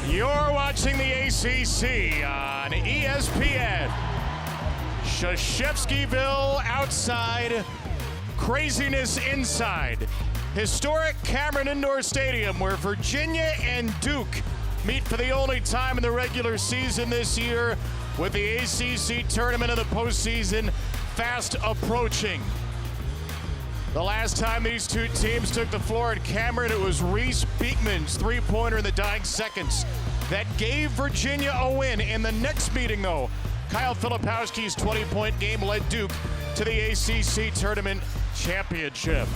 You're watching the ACC on ESPN. Krzyzewskiville outside, craziness inside. Historic Cameron Indoor Stadium where Virginia and Duke meet for the only time in the regular season this year, with the ACC tournament of the postseason fast approaching. The last time these two teams took the floor at Cameron, it was Reese Beekman's three-pointer in the dying seconds that gave Virginia a win. In the next meeting, though, Kyle Filipowski's 20-point game led Duke to the ACC tournament championship.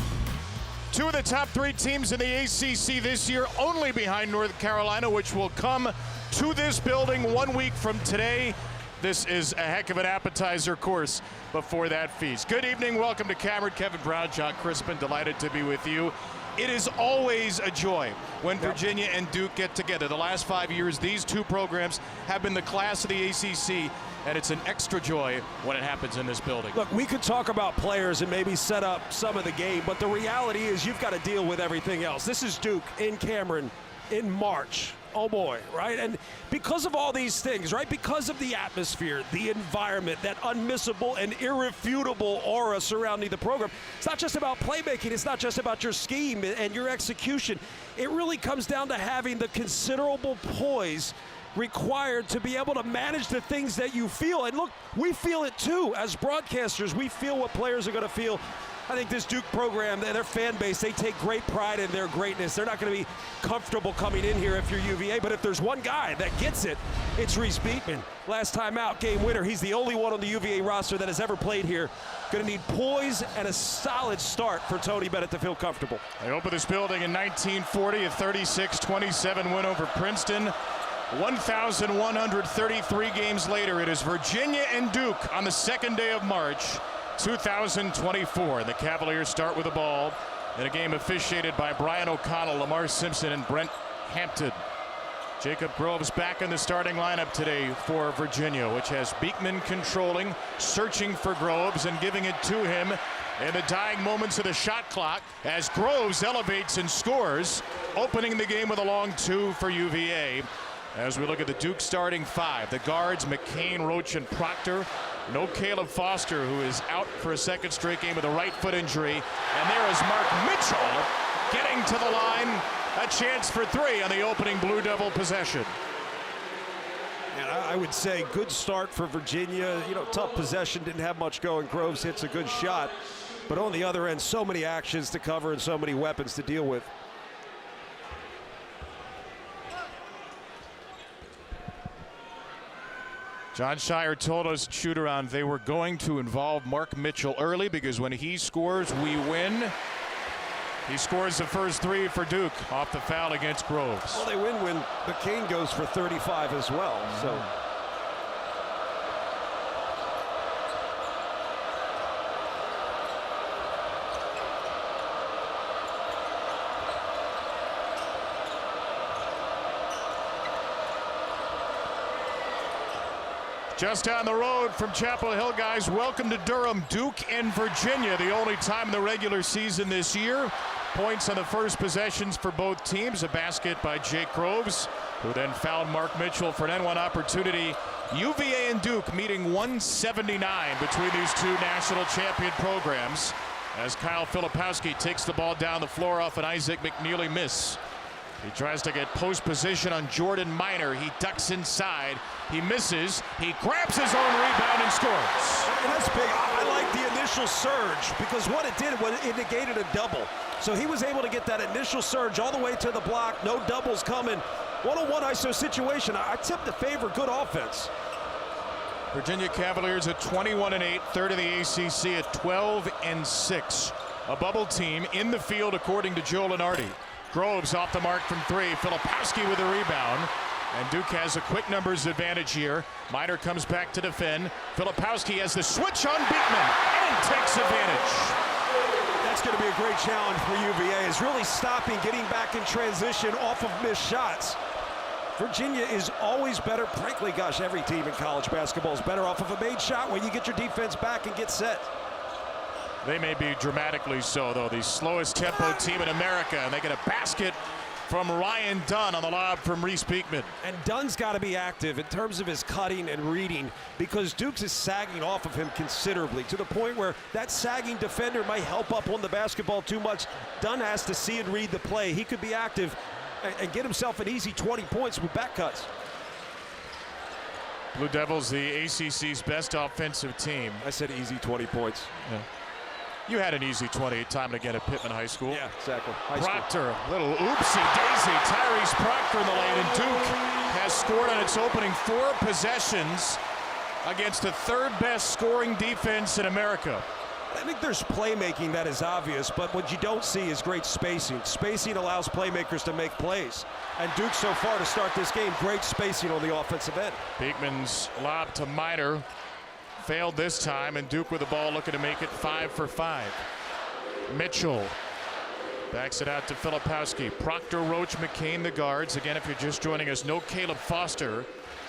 Two of the top three teams in the ACC this year, only behind North Carolina, which will come to this building 1 week from today. This is a heck of an appetizer course before that feast. Good evening, welcome to Cameron. Kevin Brown, John Crispin, delighted to be with you. It is always a joy when Virginia and Duke get together. The last 5 years, these two programs have been the class of the ACC, and it's an extra joy when it happens in this building. Look, we could talk about players and maybe set up some of the game, but the reality is you've got to deal with everything else. This is Duke in Cameron in March. Oh boy, right? And because of all these things, right? Because of the atmosphere, the environment, that unmissable and irrefutable aura surrounding the program, it's not just about playmaking, it's not just about your scheme and your execution. It really comes down to having the considerable poise required to be able to manage the things that you feel. And look, we feel it too. As broadcasters, we feel what players are going to feel. I think this Duke program, their fan base, they take great pride in their greatness. They're not going to be comfortable coming in here if you're UVA, but if there's one guy that gets it, it's Reese Beekman. Last time out, game winner. He's the only one on the UVA roster that has ever played here. Going to need poise and a solid start for Tony Bennett to feel comfortable. They opened this building in 1940, a 36-27 win over Princeton. 1,133 games later, it is Virginia and Duke on the second day of March 2024. The Cavaliers start with the ball in a game officiated by Brian O'Connell, Lamar Simpson, and Brent Hampton. Jacob Groves back in the starting lineup today for Virginia, which has Beekman controlling, searching for Groves, and giving it to him in the dying moments of the shot clock as Groves elevates and scores, opening the game with a long two for UVA. As we look at the Duke starting five, the guards McCain, Roach, and Proctor. No Caleb Foster, who is out for a second straight game with a right foot injury. And there is Mark Mitchell getting to the line. A chance for three on the opening Blue Devil possession. And I would say good start for Virginia. You know, tough possession, didn't have much going. Groves hits a good shot. But on the other end, so many actions to cover and so many weapons to deal with. John Shire told us, shoot around, they were going to involve Mark Mitchell early because when he scores, we win. He scores the first three for Duke off the foul against Groves. Well, they win when McCain goes for 35 as well. So. Just down the road from Chapel Hill, guys, welcome to Durham. Duke and Virginia, the only time in the regular season this year. Points on the first possessions for both teams. A basket by Jake Groves, who then fouled Mark Mitchell for an N1 opportunity. UVA and Duke meeting 179 between these two national champion programs as Kyle Filipowski takes the ball down the floor off an Isaac McNeely miss. He tries to get post position on Jordan Minor. He ducks inside. He misses. He grabs his own rebound and scores. And that's big. I like the initial surge because what it did was it negated a double. So he was able to get that initial surge all the way to the block. No doubles coming. One-on-one ISO situation. I tip the favor. Good offense. Virginia Cavaliers at 21-8, third of the ACC at 12-6. A bubble team in the field according to Joe Lunardi. Groves off the mark from three. Filipowski with the rebound. And Duke has a quick numbers advantage here. Minor comes back to defend. Filipowski has the switch on Beekman and takes advantage. That's going to be a great challenge for UVA, is really stopping, getting back in transition off of missed shots. Virginia is always better. Frankly, gosh, every team in college basketball is better off of a made shot when you get your defense back and get set. They may be dramatically so, though. The slowest tempo team in America, and they get a basket from Ryan Dunn on the lob from Reese Beekman. And Dunn's got to be active in terms of his cutting and reading, because Dukes is sagging off of him considerably to the point where that sagging defender might help up on the basketball too much. Dunn has to see and read the play. He could be active and get himself an easy 20 points with back cuts. Blue Devils, the ACC's best offensive team. I said easy 20 points. Yeah. You had an easy 20 time and again at Pittman High School. Yeah, exactly. Proctor, little oopsie daisy. Tyrese Proctor in the lane, and Duke has scored on its opening 4 possessions against the 3rd best scoring defense in America. I think there's playmaking that is obvious, but what you don't see is great spacing. Spacing allows playmakers to make plays. And Duke so far to start this game, great spacing on the offensive end. Beekman's lob to Miner failed this time, and Duke with the ball looking to make it 5 for 5. Mitchell backs it out to Filipowski. Proctor, Roach, McCain, the guards. Again, if you're just joining us, no Caleb Foster.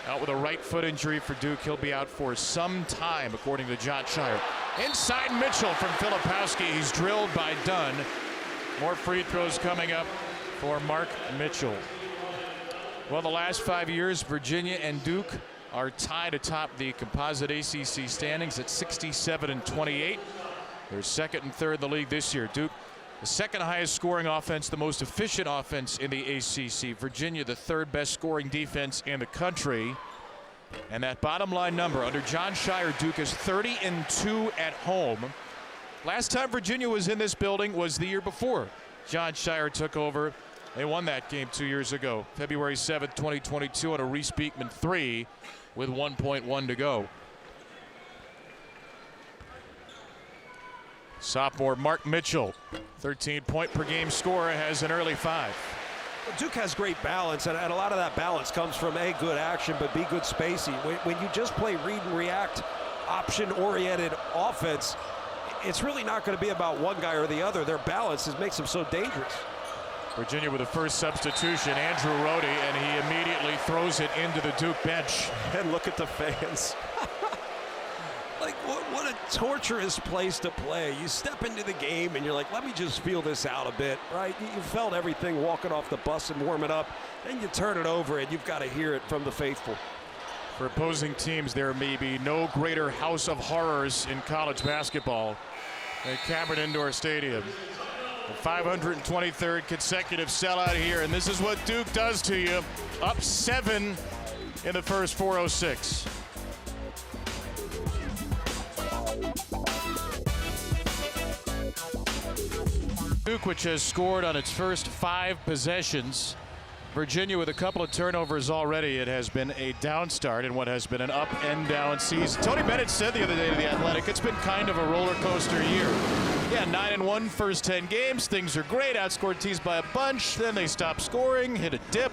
Out with a right foot injury for Duke. He'll be out for some time, according to John Shire. Inside Mitchell from Filipowski. He's drilled by Dunn. More free throws coming up for Mark Mitchell. Well, the last 5 years, Virginia and Duke are tied atop the composite ACC standings at 67 and 28. They're 2nd and 3rd in the league this year. Duke, the 2nd highest scoring offense, the most efficient offense in the ACC. Virginia, the 3rd best scoring defense in the country. And that bottom line number under John Shire, Duke is 30 and 2 at home. Last time Virginia was in this building was the year before John Shire took over. They won that game 2 years ago, February 7th, 2022, on a Reese Beekman 3 with 1.1 to go. Sophomore Mark Mitchell, 13-point per game scorer, has an early 5. Duke has great balance, and a lot of that balance comes from A, good action, but B, good spacing. When you just play read and react, option-oriented offense, it's really not going to be about one guy or the other. Their balance makes them so dangerous. Virginia with the first substitution, Andrew Rohde, and he immediately throws it into the Duke bench. And look at the fans. Like, what a torturous place to play. You step into the game and you're like, let me just feel this out a bit, right? You felt everything walking off the bus and warming up, and you turn it over and you've got to hear it from the faithful. For opposing teams, there may be no greater house of horrors in college basketball than Cameron Indoor Stadium. The 523rd consecutive sellout here, and this is what Duke does to you. Up 7 in the first 4:06. Duke, which has scored on its first 5 possessions. Virginia with a couple of turnovers already. It has been a down start in what has been an up and down season. Tony Bennett said the other day to The Athletic, it's been kind of a roller coaster year. Yeah, 9-1 first 10 games. Things are great. Outscored teams by a bunch. Then they stop scoring, hit a dip,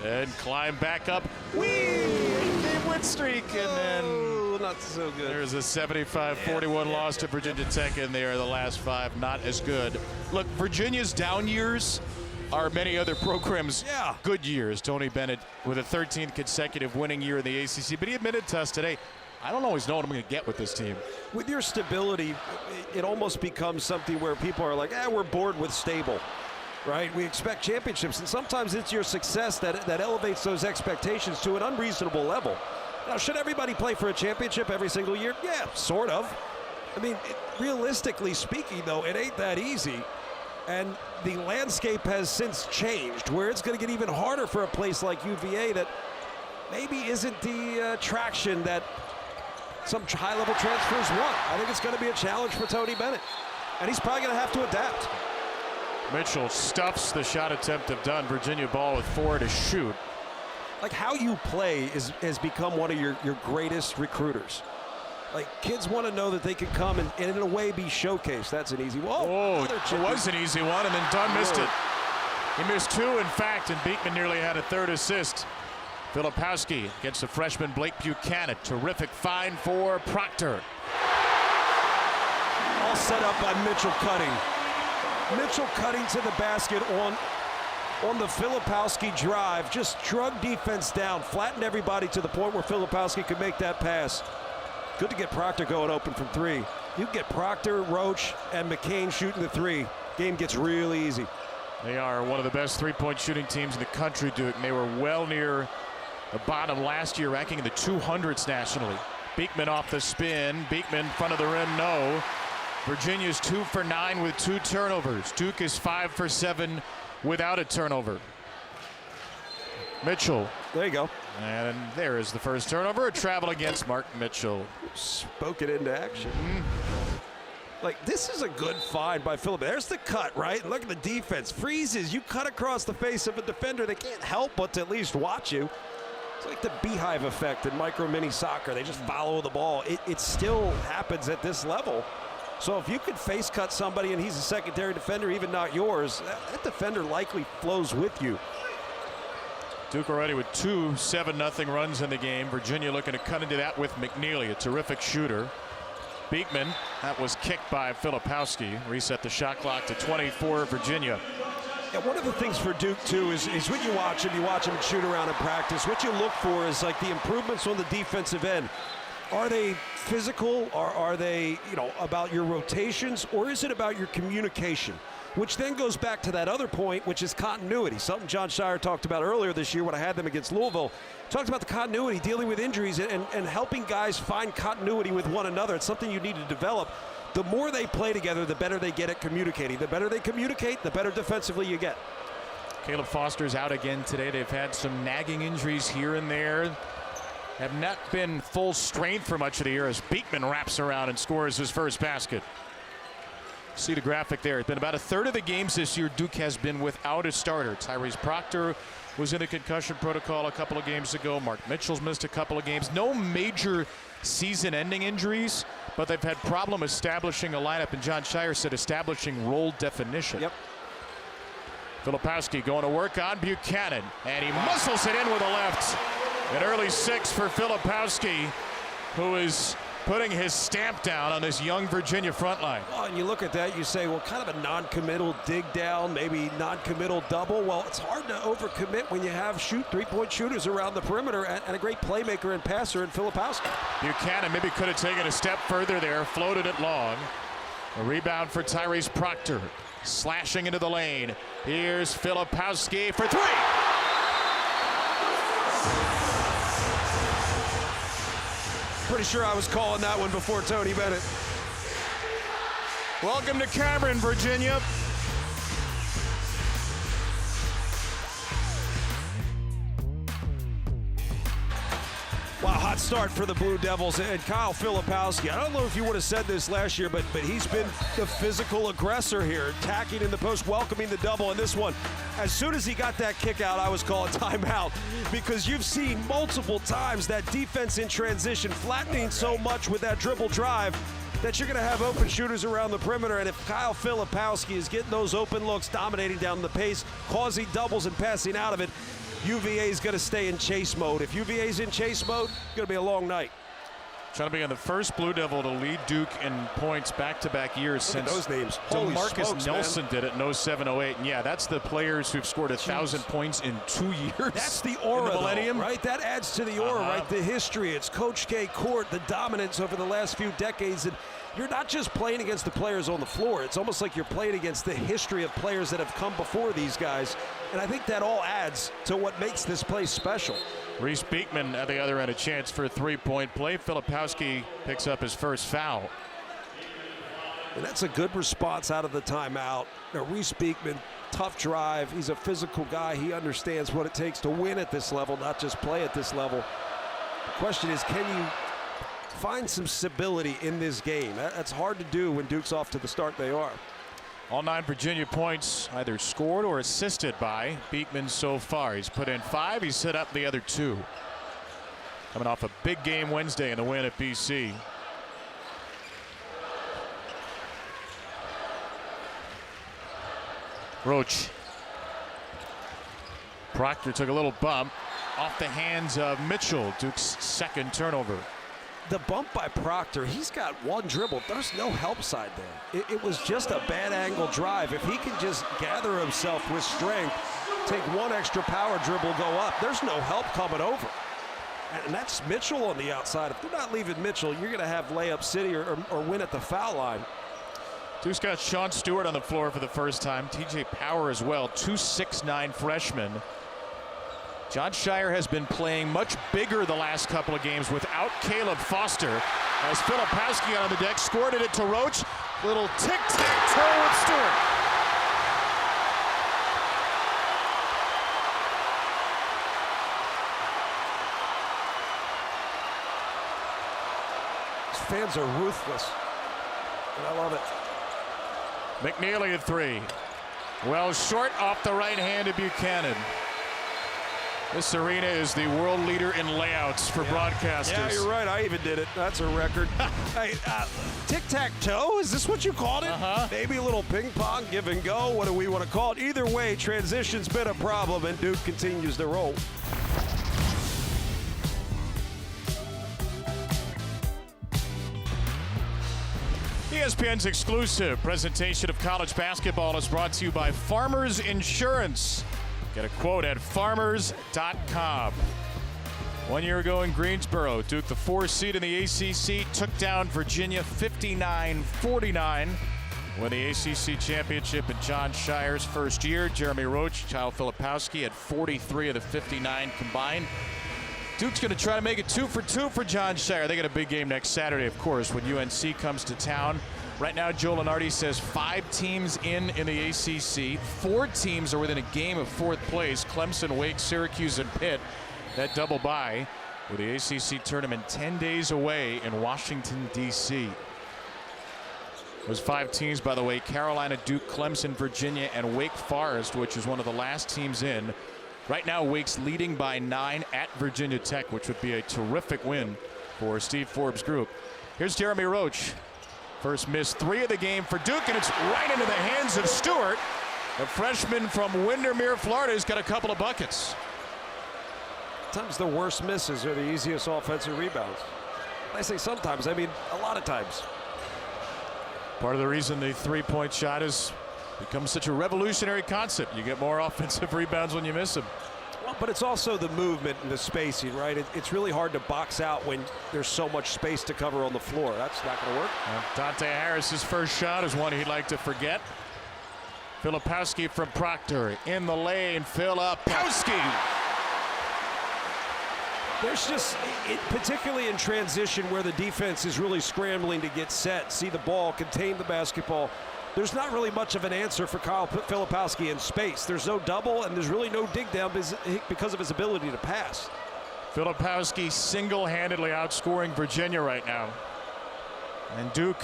and climb back up. Whee! Game win streak, and then not so good. There's a 75-41 loss to Virginia Tech, and they are the last 5 not as good. Look, Virginia's down years are many other programs' good years. Tony Bennett with a 13th consecutive winning year in the ACC, but he admitted to us today, I don't always know what I'm going to get with this team. With your stability, it almost becomes something where people are like, we're bored with stable, right? We expect championships, and sometimes it's your success that elevates those expectations to an unreasonable level. Now, should everybody play for a championship every single year? Yeah, sort of. I mean, realistically speaking, though, it ain't that easy. And the landscape has since changed, where it's going to get even harder for a place like UVA that maybe isn't the traction that some high-level transfers want. I think it's going to be a challenge for Tony Bennett, and he's probably going to have to adapt. Mitchell stuffs the shot attempt of Dunn. Virginia ball with 4 to shoot. Like, how you play has become one of your greatest recruiters. Like, kids want to know that they can come and in a way be showcased. That's an easy one. Oh, it was an easy one, and then Dunn missed it. He missed 2, in fact, and Beekman nearly had a 3rd assist. Filipowski against the freshman Blake Buchanan. Terrific find for Proctor. All set up by Mitchell cutting. Mitchell cutting to the basket on the Filipowski drive. Just drug defense down, flattened everybody to the point where Filipowski could make that pass. Good to get Proctor going open from 3. You get Proctor, Roach, and McCain shooting the 3. Game gets really easy. They are one of the best three-point shooting teams in the country, Duke, and they were well near the bottom last year, ranking in the 200s nationally. Beekman off the spin. Beekman front of the rim, no. Virginia's 2 for 9 with 2 turnovers. Duke is 5 for 7 without a turnover. Mitchell. There you go. And there is the first turnover. A travel against Mark Mitchell. Spoke it into action. Like, this is a good find by Phillip. There's the cut, right? And look at the defense. Freezes. You cut across the face of a defender. They can't help but to at least watch you. It's like the beehive effect in micro mini soccer. They just follow the ball. It still happens at this level. So if you could face cut somebody and he's a secondary defender, even not yours, that defender likely flows with you. Duke already with 2 7-0 runs in the game. Virginia looking to cut into that with McNeely, a terrific shooter. Beekman, that was kicked by Filipowski. Reset the shot clock to 24, Virginia. Yeah, one of the things for Duke, too, is when you watch him shoot around in practice, what you look for is like the improvements on the defensive end. Are they physical, or are they, about your rotations, or is it about your communication? Which then goes back to that other point, which is continuity. Something John Shire talked about earlier this year when I had them against Louisville. Talked about the continuity, dealing with injuries, and helping guys find continuity with one another. It's something you need to develop. The more they play together, the better they get at communicating. The better they communicate, the better defensively you get. Caleb Foster's out again today. They've had some nagging injuries here and there. Have not been full strength for much of the year as Beekman wraps around and scores his first basket. See the graphic there. It's been about a third of the games this year Duke has been without a starter. Tyrese Proctor was in a concussion protocol a couple of games ago. Mark Mitchell's missed a couple of games. No major season-ending injuries, but they've had problem establishing a lineup, and John Shire said establishing role definition. Yep. Filipowski going to work on Buchanan, and he muscles it in with a left. An early 6 for Filipowski, who is putting his stamp down on this young Virginia front line. Well, and you look at that, you say, well, kind of a non-committal dig down, maybe non-committal double. Well, it's hard to overcommit when you have three-point shooters around the perimeter and a great playmaker and passer in Filipowski. Buchanan maybe could have taken a step further there, floated it long. A rebound for Tyrese Proctor, slashing into the lane. Here's Filipowski for 3. Pretty sure I was calling that one before Tony Bennett. Welcome to Cameron, Virginia. Wow, hot start for the Blue Devils and Kyle Filipowski. I don't know if you would have said this last year, but he's been the physical aggressor here, attacking in the post, welcoming the double in this one. As soon as he got that kick out, I was calling timeout, because you've seen multiple times that defense in transition flattening so much with that dribble drive that you're going to have open shooters around the perimeter. And if Kyle Filipowski is getting those open looks, dominating down the pace, causing doubles and passing out of it, UVA is going to stay in chase mode. If UVA is in chase mode, it's going to be a long night. Trying to be on the first Blue Devil to lead Duke in points back-to-back years since those names. Marcus Nelson did it in 07-08. And yeah, that's the players who've scored 1,000 points in 2 years. That's the aura, the Millennium, though, right? That adds to the aura, right? The history. It's Coach K court, the dominance over the last few decades. And you're not just playing against the players on the floor. It's almost like you're playing against the history of players that have come before these guys. And I think that all adds to what makes this place special. Reese Beekman at the other end, a chance for a three-point play. Filipowski picks up his first foul. And that's a good response out of the timeout. Now, Reese Beekman, tough drive. He's a physical guy. He understands what it takes to win at this level, not just play at this level. The question is, can you find some stability in this game? That's hard to do when Duke's off to the start they are. All 9 Virginia points either scored or assisted by Beekman so far. He's put in 5. He's set up the other 2. Coming off a big game Wednesday in the win at BC. Roach. Proctor took a little bump off the hands of Mitchell. Duke's second turnover. The bump by Proctor, he's got one dribble. There's no help side there. It was just a bad angle drive. If he can just gather himself with strength, take one extra power dribble, go up, there's no help coming over. And that's Mitchell on the outside. If they're not leaving Mitchell, you're going to have layup city or win at the foul line. Duke's got Sean Stewart on the floor for the first time. TJ Power as well, 2'6'9" freshman. John Shire has been playing much bigger the last couple of games without Caleb Foster. As Filipowski got on the deck, squirted it to Roach. Little tic-tac-toe with Stewart. These fans are ruthless, and I love it. McNeely at three. Well short off the right hand of Buchanan. This arena is the world leader in layouts for broadcasters. Yeah, you're right. I even did it. That's a record. Hey, tic-tac-toe? Is this what you called it? Maybe a little ping-pong, give and go. What do we want to call it? Either way, transition's been a problem, and Duke continues to roll. ESPN's exclusive presentation of college basketball is brought to you by Farmers Insurance. Get a quote at farmers.com. 1 year ago in Greensboro, Duke, the 4 seed in the ACC, took down Virginia 59-49. Won the ACC championship in John Shire's first year. Jeremy Roach, Kyle Filipowski had 43 of the 59 combined. Duke's going to try to make it 2 for 2 for John Shire. They got a big game next Saturday, of course, when UNC comes to town. Right now, Joe Lunardi says 5 teams in the ACC. 4 teams are within a game of 4th place. Clemson, Wake, Syracuse, and Pitt. That double bye with the ACC tournament 10 days away in Washington, D.C. Those 5 teams, by the way, Carolina, Duke, Clemson, Virginia, and Wake Forest, which is one of the last teams in. Right now, Wake's leading by 9 at Virginia Tech, which would be a terrific win for Steve Forbes' group. Here's Jeremy Roach. First missed 3 of the game for Duke, and it's right into the hands of Stewart. The freshman from Windermere, Florida, has got a couple of buckets. Sometimes the worst misses are the easiest offensive rebounds. I say sometimes, I mean a lot of times. Part of the reason the three-point shot has become such a revolutionary concept. You get more offensive rebounds when you miss them. Well, but it's also the movement and the spacing, right? It's really hard to box out when there's so much space to cover on the floor. That's not going to work. Dante Harris's first shot is one he'd like to forget. Filipowski from Proctor in the lane. Filipowski. There's just, particularly in transition where the defense is really scrambling to get set, see the ball, contain the basketball. There's not really much of an answer for Kyle Filipowski in space. There's no double, and there's really no dig down because of his ability to pass. Filipowski single-handedly outscoring Virginia right now. And Duke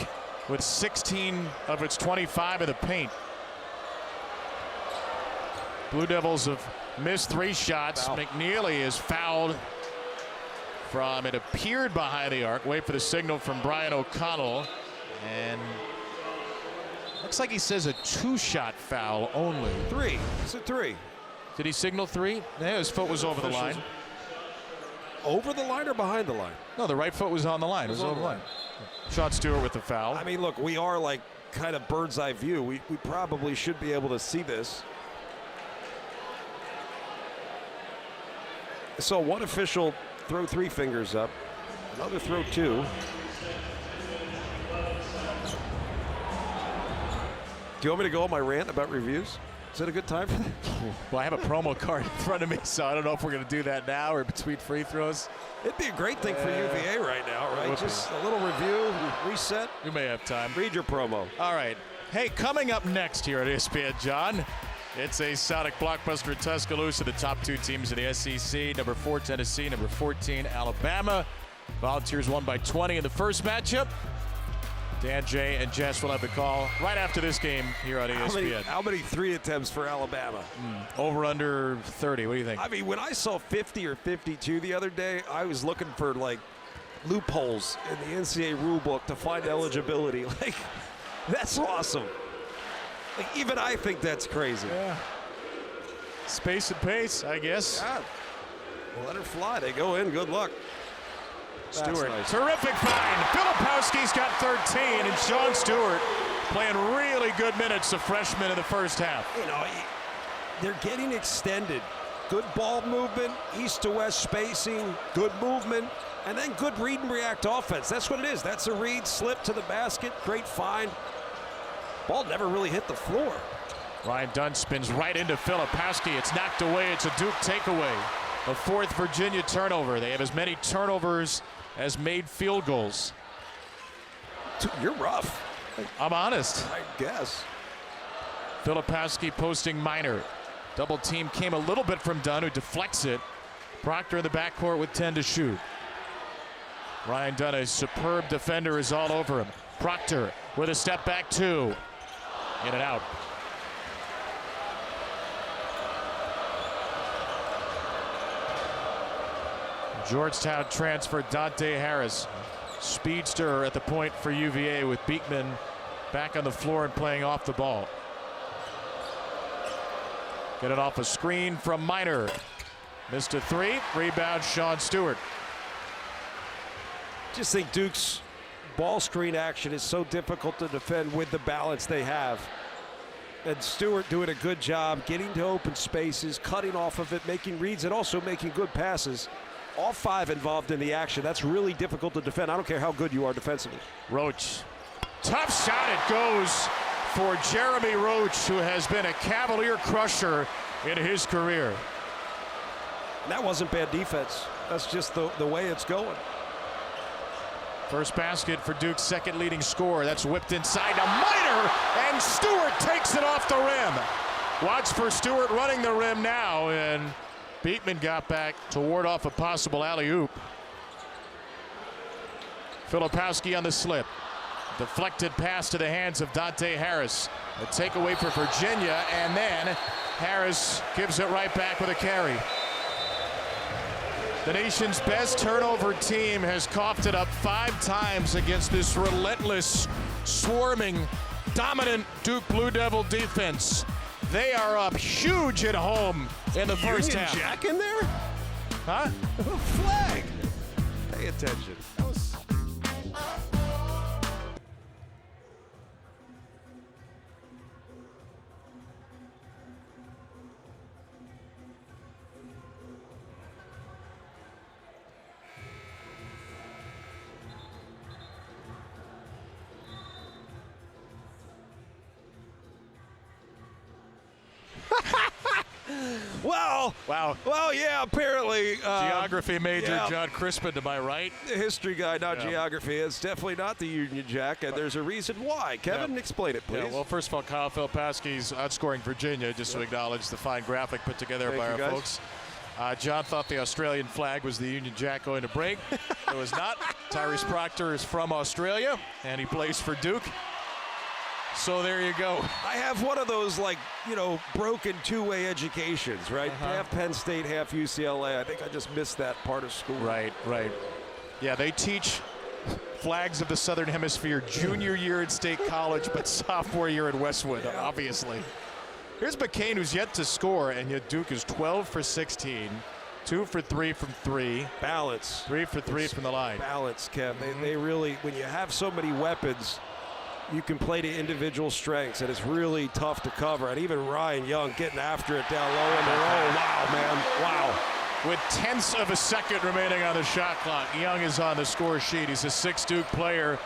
with 16 of its 25 in the paint. Blue Devils have missed 3 shots. Foul. McNeely is fouled from, it appeared behind the arc. Wait for the signal from Brian O'Connell. And looks like he says a 2-shot foul only. 3. It's a 3. Did he signal 3? Yeah, his foot was over the line. Over the line or behind the line? No, the right foot was on the line. It was over the line. Sean Stewart with the foul. I mean, look, we are like kind of bird's eye view. We probably should be able to see this. So one official throw 3 fingers up, another throw 2. Do you want me to go on my rant about reviews? Is that a good time for that? Well, I have a promo card in front of me, so I don't know if we're going to do that now or between free throws. It'd be a great thing for UVA right now, right? Just a little review, reset. You may have time. Read your promo. All right. Hey, coming up next here at ESPN, John, it's a Sonic blockbuster in Tuscaloosa. The top 2 teams in the SEC, number 4 Tennessee, number 14 Alabama. Volunteers won by 20 in the first matchup. Dan, Jay, and Jess will have the call right after this game here on ESPN. How many 3 attempts for Alabama? Over under 30. What do you think? I mean, when I saw 50 or 52 the other day, I was looking for like loopholes in the NCAA rule book to find eligibility. Like, that's awesome. Like, even I think that's crazy. Yeah. Space and pace, I guess. Yeah. Well, let her fly. They go in. Good luck. Stewart, nice. Terrific find. Filipowski's got 13, and Sean Stewart playing really good minutes, the freshman in the first half. You know, they're getting extended. Good ball movement, east to west spacing, good movement, and then good read and react offense. That's what it is. That's a read, slip to the basket, great find. Ball never really hit the floor. Ryan Dunn spins right into Filipowski. It's knocked away. It's a Duke takeaway. The 4th Virginia turnover. They have as many turnovers as made field goals. You're rough. I'm honest. I guess. Filipowski posting Minor. Double team came a little bit from Dunn, who deflects it. Proctor in the backcourt with 10 to shoot. Ryan Dunn, a superb defender, is all over him. Proctor with a step back 2. In and out. Georgetown transfer Dante Harris. Speedster at the point for UVA with Beekman back on the floor and playing off the ball. Get it off a screen from Minor. Missed a 3. Rebound Sean Stewart. Just think Duke's ball screen action is so difficult to defend with the balance they have. And Stewart doing a good job getting to open spaces, cutting off of it, making reads, and also making good passes. All 5 involved in the action. That's really difficult to defend. I don't care how good you are defensively. Roach. Tough shot. It goes for Jeremy Roach, who has been a Cavalier crusher in his career. And that wasn't bad defense. That's just the way it's going. First basket for Duke's 2nd leading scorer. That's whipped inside to Minor, and Stewart takes it off the rim. Watch for Stewart running the rim now, and Beekman got back to ward off a possible alley-oop. Filipowski on the slip. Deflected pass to the hands of Dante Harris. A takeaway for Virginia, and then Harris gives it right back with a carry. The nation's best turnover team has coughed it up 5 times against this relentless, swarming, dominant Duke Blue Devil defense. They are up huge at home in the first half. Jack in there? Huh? A flag. Pay attention. Well, yeah, apparently. Geography major John Crispin to my right. The history guy, not geography. It's definitely not the Union Jack, and there's a reason why. Kevin, explain it, please. Yeah, well, first of all, Kyle Filipowski's outscoring Virginia, just to acknowledge the fine graphic put together by our folks. John thought the Australian flag was the Union Jack going to break. It was not. Tyrese Proctor is from Australia, and he plays for Duke. So there you go. I have one of those, broken two-way educations, right? Half Penn State, half UCLA. I think I just missed that part of school. Right. Yeah, they teach flags of the Southern Hemisphere junior year at State College, but sophomore year at Westwood, obviously. Here's McCain, who's yet to score, and yet Duke is 12 for 16. 2 for 3 from 3. Balance. 3 for 3 from the line. Balance, Kev. They really, when you have so many weapons, you can play to individual strengths, and it's really tough to cover. And even Ryan Young getting after it down low in the row. Wow, man. Wow. With tenths of a second remaining on the shot clock, Young is on the score sheet. He's a 6th Duke player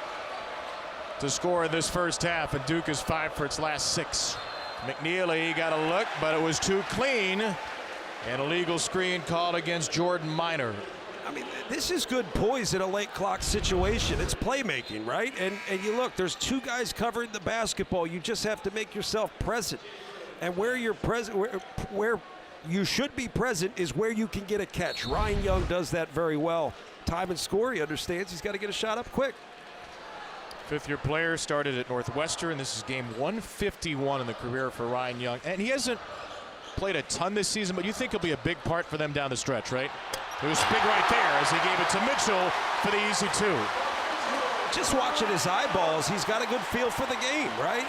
to score in this first half, and Duke is 5 for its last 6. McNeely got a look, but it was too clean. An illegal screen called against Jordan Minor. I mean, this is good poise in a late clock situation. It's playmaking, right? And you look, there's 2 guys covering the basketball. You just have to make yourself present. And where you're present, where you should be present is where you can get a catch. Ryan Young does that very well. Time and score, he understands. He's got to get a shot up quick. 5th-year player, started at Northwestern. This is game 151 in the career for Ryan Young. And he hasn't played a ton this season, but you think he'll be a big part for them down the stretch, right? It was big right there as he gave it to Mitchell for the easy 2. Just watching his eyeballs, he's got a good feel for the game, right?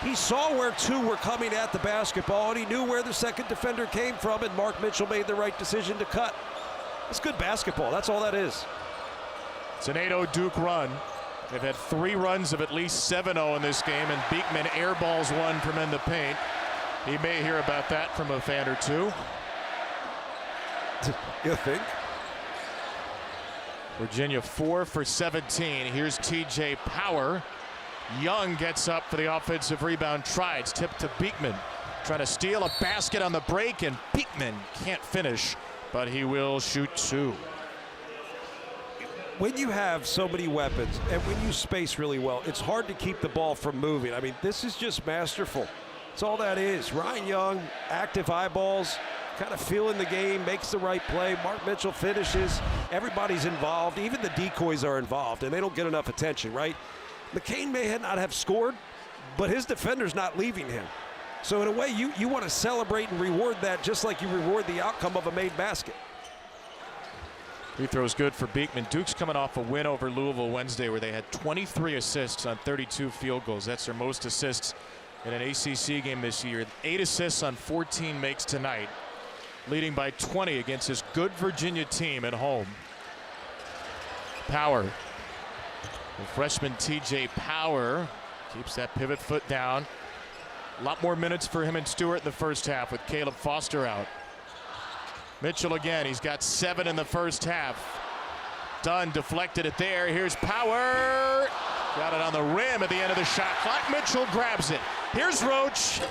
He saw where 2 were coming at the basketball, and he knew where the second defender came from, and Mark Mitchell made the right decision to cut. It's good basketball. That's all that is. It's an 8-0 Duke run. They've had 3 runs of at least 7-0 in this game, and Beekman airballs one from in the paint. He may hear about that from a fan or 2. You think? Virginia 4 for 17. Here's TJ Power. Young gets up for the offensive rebound. Tries. Tipped to Beekman. Trying to steal a basket on the break, and Beekman can't finish, but he will shoot 2. When you have so many weapons and when you space really well, it's hard to keep the ball from moving. I mean, this is just masterful. That's all that is. Ryan Young, active eyeballs, kind of feeling the game, makes the right play. Mark Mitchell finishes. Everybody's involved. Even the decoys are involved, and they don't get enough attention, right? McCain may not have scored, but his defender's not leaving him. So in a way, you want to celebrate and reward that just like you reward the outcome of a made basket. Free throw's good for Beekman. Duke's coming off a win over Louisville Wednesday where they had 23 assists on 32 field goals. That's their most assists in an ACC game this year. 8 assists on 14 makes tonight, leading by 20 against this good Virginia team at home. Power. The freshman TJ Power keeps that pivot foot down. A lot more minutes for him and Stewart in the first half with Caleb Foster out. Mitchell again, he's got 7 in the first half. Dunn deflected it there. Here's Power. Got it on the rim at the end of the shot clock. Mitchell grabs it. Here's Roach.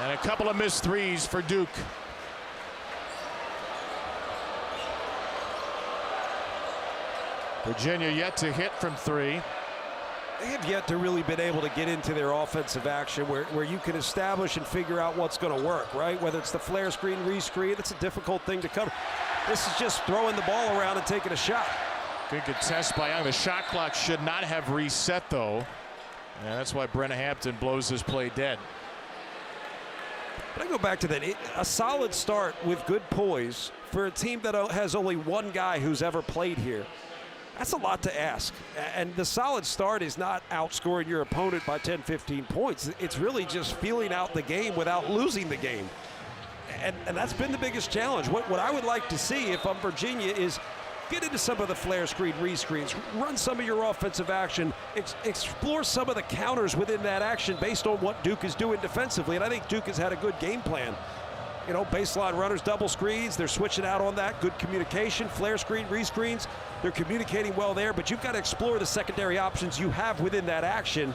And a couple of missed threes for Duke. Virginia yet to hit from 3. They have yet to really been able to get into their offensive action where you can establish and figure out what's going to work, right? Whether it's the flare screen, re-screen, it's a difficult thing to cover. This is just throwing the ball around and taking a shot. Good contest by Young. The shot clock should not have reset, though. And that's why Brent Hampton blows this play dead. But I go back to that. A solid start with good poise for a team that has only one guy who's ever played here. That's a lot to ask. And the solid start is not outscoring your opponent by 10, 15 points. It's really just feeling out the game without losing the game. And that's been the biggest challenge. What I would like to see if I'm Virginia is get into some of the flare screen, re-screens, run some of your offensive action, explore some of the counters within that action based on what Duke is doing defensively. And I think Duke has had a good game plan. You know, baseline runners, double screens, they're switching out on that. Good communication, flare screen, re-screens. They're communicating well there, but you've got to explore the secondary options you have within that action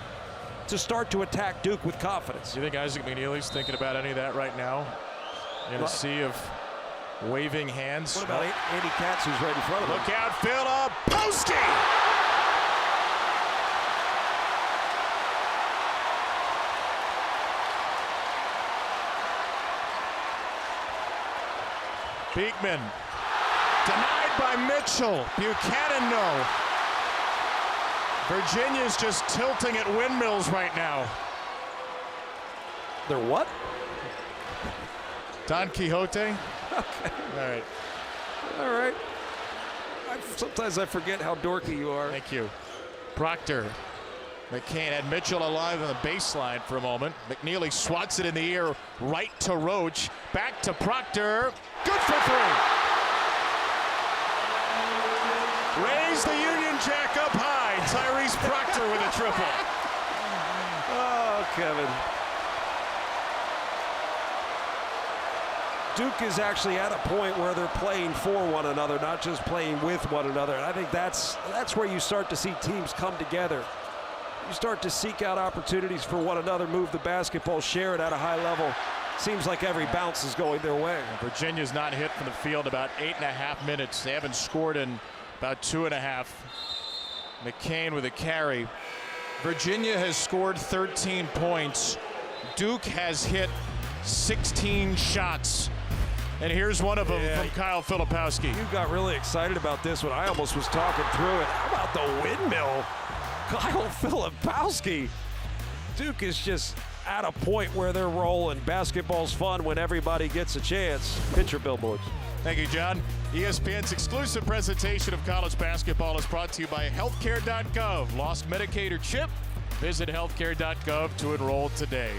to start to attack Duke with confidence. Do you think Isaac McNeely's thinking about any of that right now? In a sea of waving hands? What about Andy Katz, who's right in front of him? Look out, Filipowski! Beekman. Denied by Mitchell. Buchanan, no. Virginia's just tilting at windmills right now. They're what? Don Quixote? Okay. All right. All right. Sometimes I forget how dorky you are. Thank you. Proctor. McCain had Mitchell alive on the baseline for a moment. McNeely swats it in the air right to Roach. Back to Proctor. Good for 3. Raise the Union Jack up high. Tyrese Proctor with a triple. Oh, Kevin. Duke is actually at a point where they're playing for one another, not just playing with one another. And I think that's where you start to see teams come together. You start to seek out opportunities for one another, move the basketball, share it at a high level. Seems like every bounce is going their way. Virginia's not hit from the field about 8.5 minutes. They haven't scored in about 2.5. McCain with a carry. Virginia has scored 13 points. Duke has hit 16 shots. And here's one of them from Kyle Filipowski. You got really excited about this one. I almost was talking through it. How about the windmill? Kyle Filipowski. Duke is just at a point where they're rolling. Basketball's fun when everybody gets a chance. Pitcher billboards. Thank you, John. ESPN's exclusive presentation of college basketball is brought to you by healthcare.gov. Lost Medicaid or chip? Visit healthcare.gov to enroll today.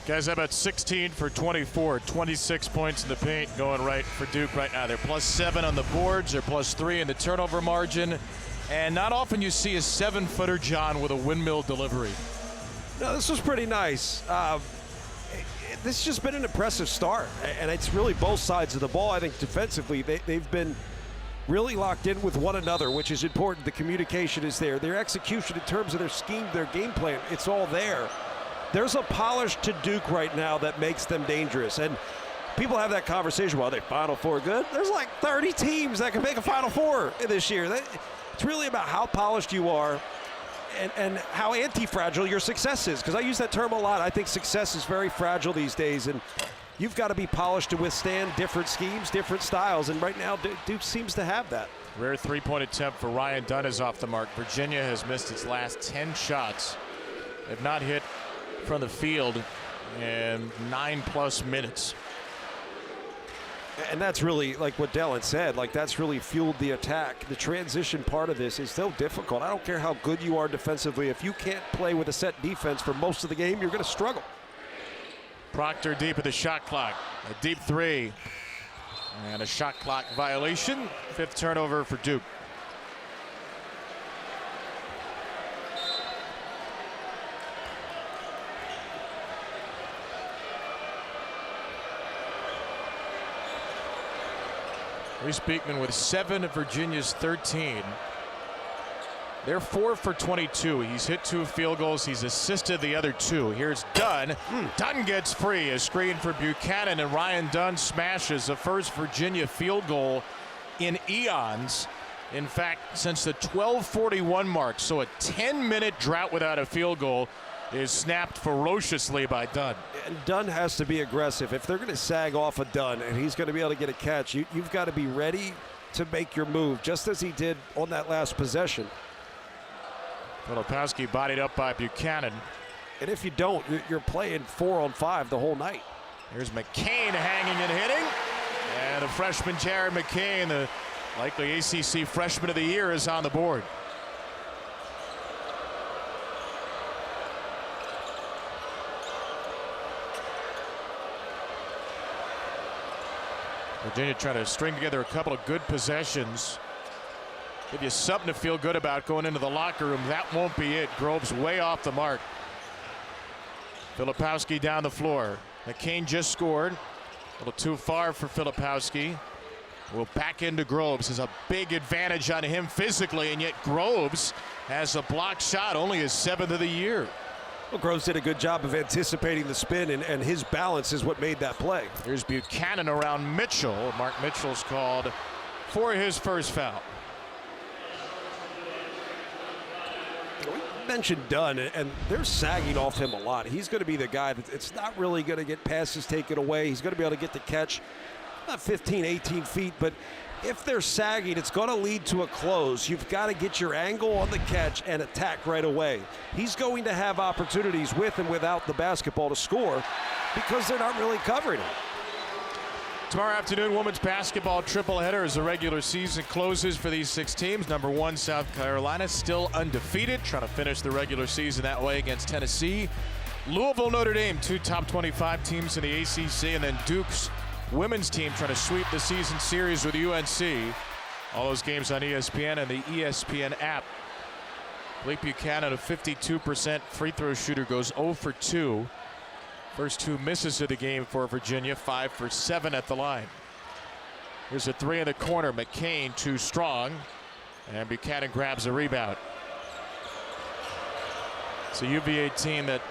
Guys, how about 16 for 24, 26 points in the paint going right for Duke right now. They're +7 on the boards, they're +3 in the turnover margin, and not often you see a 7-footer John with a windmill delivery. No, this was pretty nice. This has just been an impressive start, and it's really both sides of the ball. I think defensively they've been really locked in with one another, which is important. The communication is there. Their execution in terms of their scheme, their game plan, it's all there. There's a polish to Duke right now that makes them dangerous. And people have that conversation, well, are they Final Four good? There's like 30 teams that can make a Final Four this year. It's really about how polished you are and how anti-fragile your success is. Because I use that term a lot. I think success is very fragile these days. And you've got to be polished to withstand different schemes, different styles. And right now, Duke seems to have that. Rare three-point attempt for Ryan Dunn is off the mark. Virginia has missed its last 10 shots. They've not hit from the field in 9+ minutes. And that's really, like what Dellen said, like that's really fueled the attack. The transition part of this is so difficult. I don't care how good you are defensively. If you can't play with a set defense for most of the game, you're going to struggle. Proctor deep at the shot clock. A deep three. And a shot clock violation. 5th turnover for Duke. Reese Beekman with 7 of Virginia's 13. They're 4 for 22. He's hit 2 field goals. He's assisted the other 2. Here's Dunn. Dunn gets free. A screen for Buchanan, and Ryan Dunn smashes the first Virginia field goal in eons. In fact, since the 12:41 mark, so a 10-minute drought without a field goal is snapped ferociously by Dunn. And Dunn has to be aggressive. If they're going to sag off a Dunn and he's going to be able to get a catch, you've got to be ready to make your move, just as he did on that last possession. Filipowski bodied up by Buchanan. And if you don't, you're playing 4-on-5 the whole night. Here's McCain hanging and hitting. And the freshman Jared McCain, the likely ACC Freshman of the Year, is on the board. Virginia trying to string together a couple of good possessions. Give you something to feel good about going into the locker room. That won't be it. Groves way off the mark. Filipowski down the floor. McCain just scored. A little too far for Filipowski. Will back into Groves. Has a big advantage on him physically, and yet Groves has a blocked shot, only his 7th of the year. Well, Groves did a good job of anticipating the spin, and his balance is what made that play. Here's Buchanan around Mitchell. Mark Mitchell's called for his first foul. We mentioned Dunn, and they're sagging off him a lot. He's going to be the guy that's not really going to get passes taken away. He's going to be able to get the catch, not 15, 18 feet, but if they're sagging, it's going to lead to a close. You've got to get your angle on the catch and attack right away. He's going to have opportunities with and without the basketball to score because they're not really covering him. Tomorrow afternoon, women's basketball tripleheader as the regular season closes for these 6 teams. Number 1, South Carolina, still undefeated, trying to finish the regular season that way against Tennessee. Louisville, Notre Dame, 2 top 25 teams in the ACC, and then Duke's women's team trying to sweep the season series with UNC. All those games on ESPN and the ESPN app. Blake Buchanan, a 52% free throw shooter, goes 0 for 2. First 2 misses of the game for Virginia, 5 for 7 at the line. Here's a 3 in the corner. McCain too strong, and Buchanan grabs a rebound. It's a UVA team that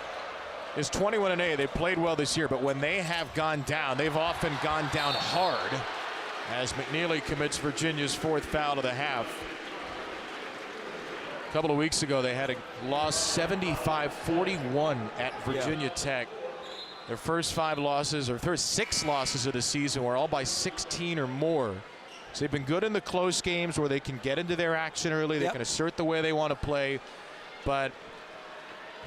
is 21-8. They played well this year, but when they have gone down, they've often gone down hard, as McNeely commits Virginia's 4th foul of the half. A couple of weeks ago, they had a loss 75-41 at Virginia Tech. Their first 5 losses, or first 6 losses of the season, were all by 16 or more. So they've been good in the close games where they can get into their action early. They can assert the way they want to play, but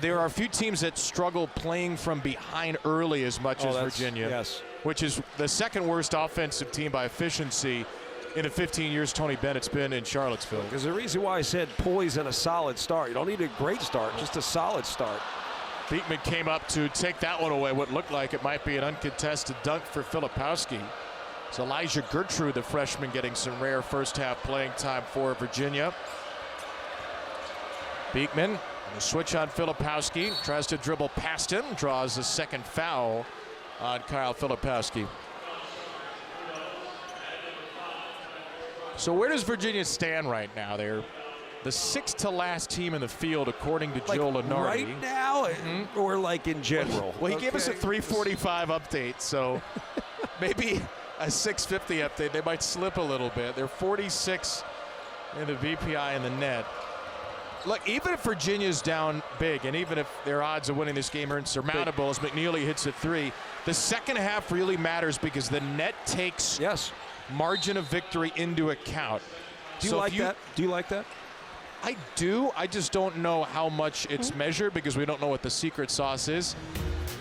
there are a few teams that struggle playing from behind early as much as Virginia. Yes. Which is the 2nd worst offensive team by efficiency in the 15 years Tony Bennett's been in Charlottesville. Because the reason why I said poise and a solid start. You don't need a great start, just a solid start. Beekman came up to take that one away. What looked like it might be an uncontested dunk for Filipowski. It's Elijah Gertrude, the freshman, getting some rare first half playing time for Virginia. Beekman, the switch on Filipowski, tries to dribble past him, draws a second foul on Kyle Filipowski. So where does Virginia stand right now? They're the 6th to last team in the field, according to Joe Lenardi. Right now, or like in general? Well, he gave us a 3:45 update, so maybe a 6:50 update. They might slip a little bit. They're 46 in the VPI in the net. Look, even if Virginia's down big, and even if their odds of winning this game are insurmountable as McNeely hits a 3, the second half really matters because the net takes margin of victory into account. Do you like that? Do you like that? I do. I just don't know how much it's measured because we don't know what the secret sauce is.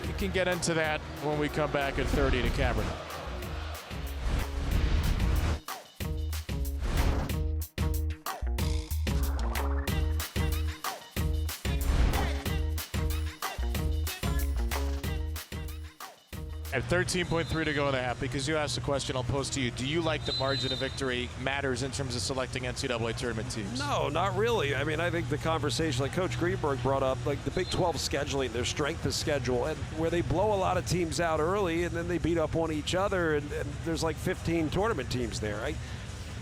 We can get into that when we come back at 30 to Cameron. At 13.3 to go in the half, because you asked the question, I'll pose to you. Do you like that margin of victory matters in terms of selecting NCAA tournament teams? No, not really. I mean, I think the conversation like Coach Greenberg brought up, like the Big 12 scheduling, their strength of schedule, and where they blow a lot of teams out early and then they beat up on each other, and there's like 15 tournament teams there, right?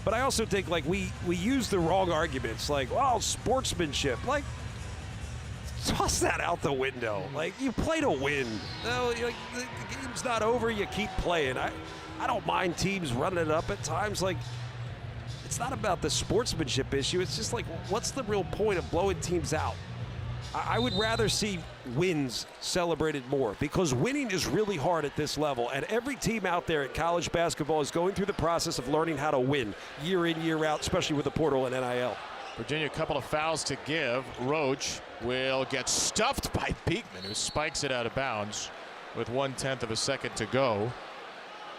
But I also think like we use the wrong arguments, like, well, sportsmanship. Like, toss that out the window. Like, you play to win. No, like, the game's not over. You keep playing. I don't mind teams running it up at times. Like, it's not about the sportsmanship issue. It's just like, what's the real point of blowing teams out? I would rather see wins celebrated more because winning is really hard at this level. And every team out there at college basketball is going through the process of learning how to win year in, year out, especially with the portal and NIL. Virginia, a couple of fouls to give. Roach will get stuffed by Beekman, who spikes it out of bounds with 1/10 of a second to go.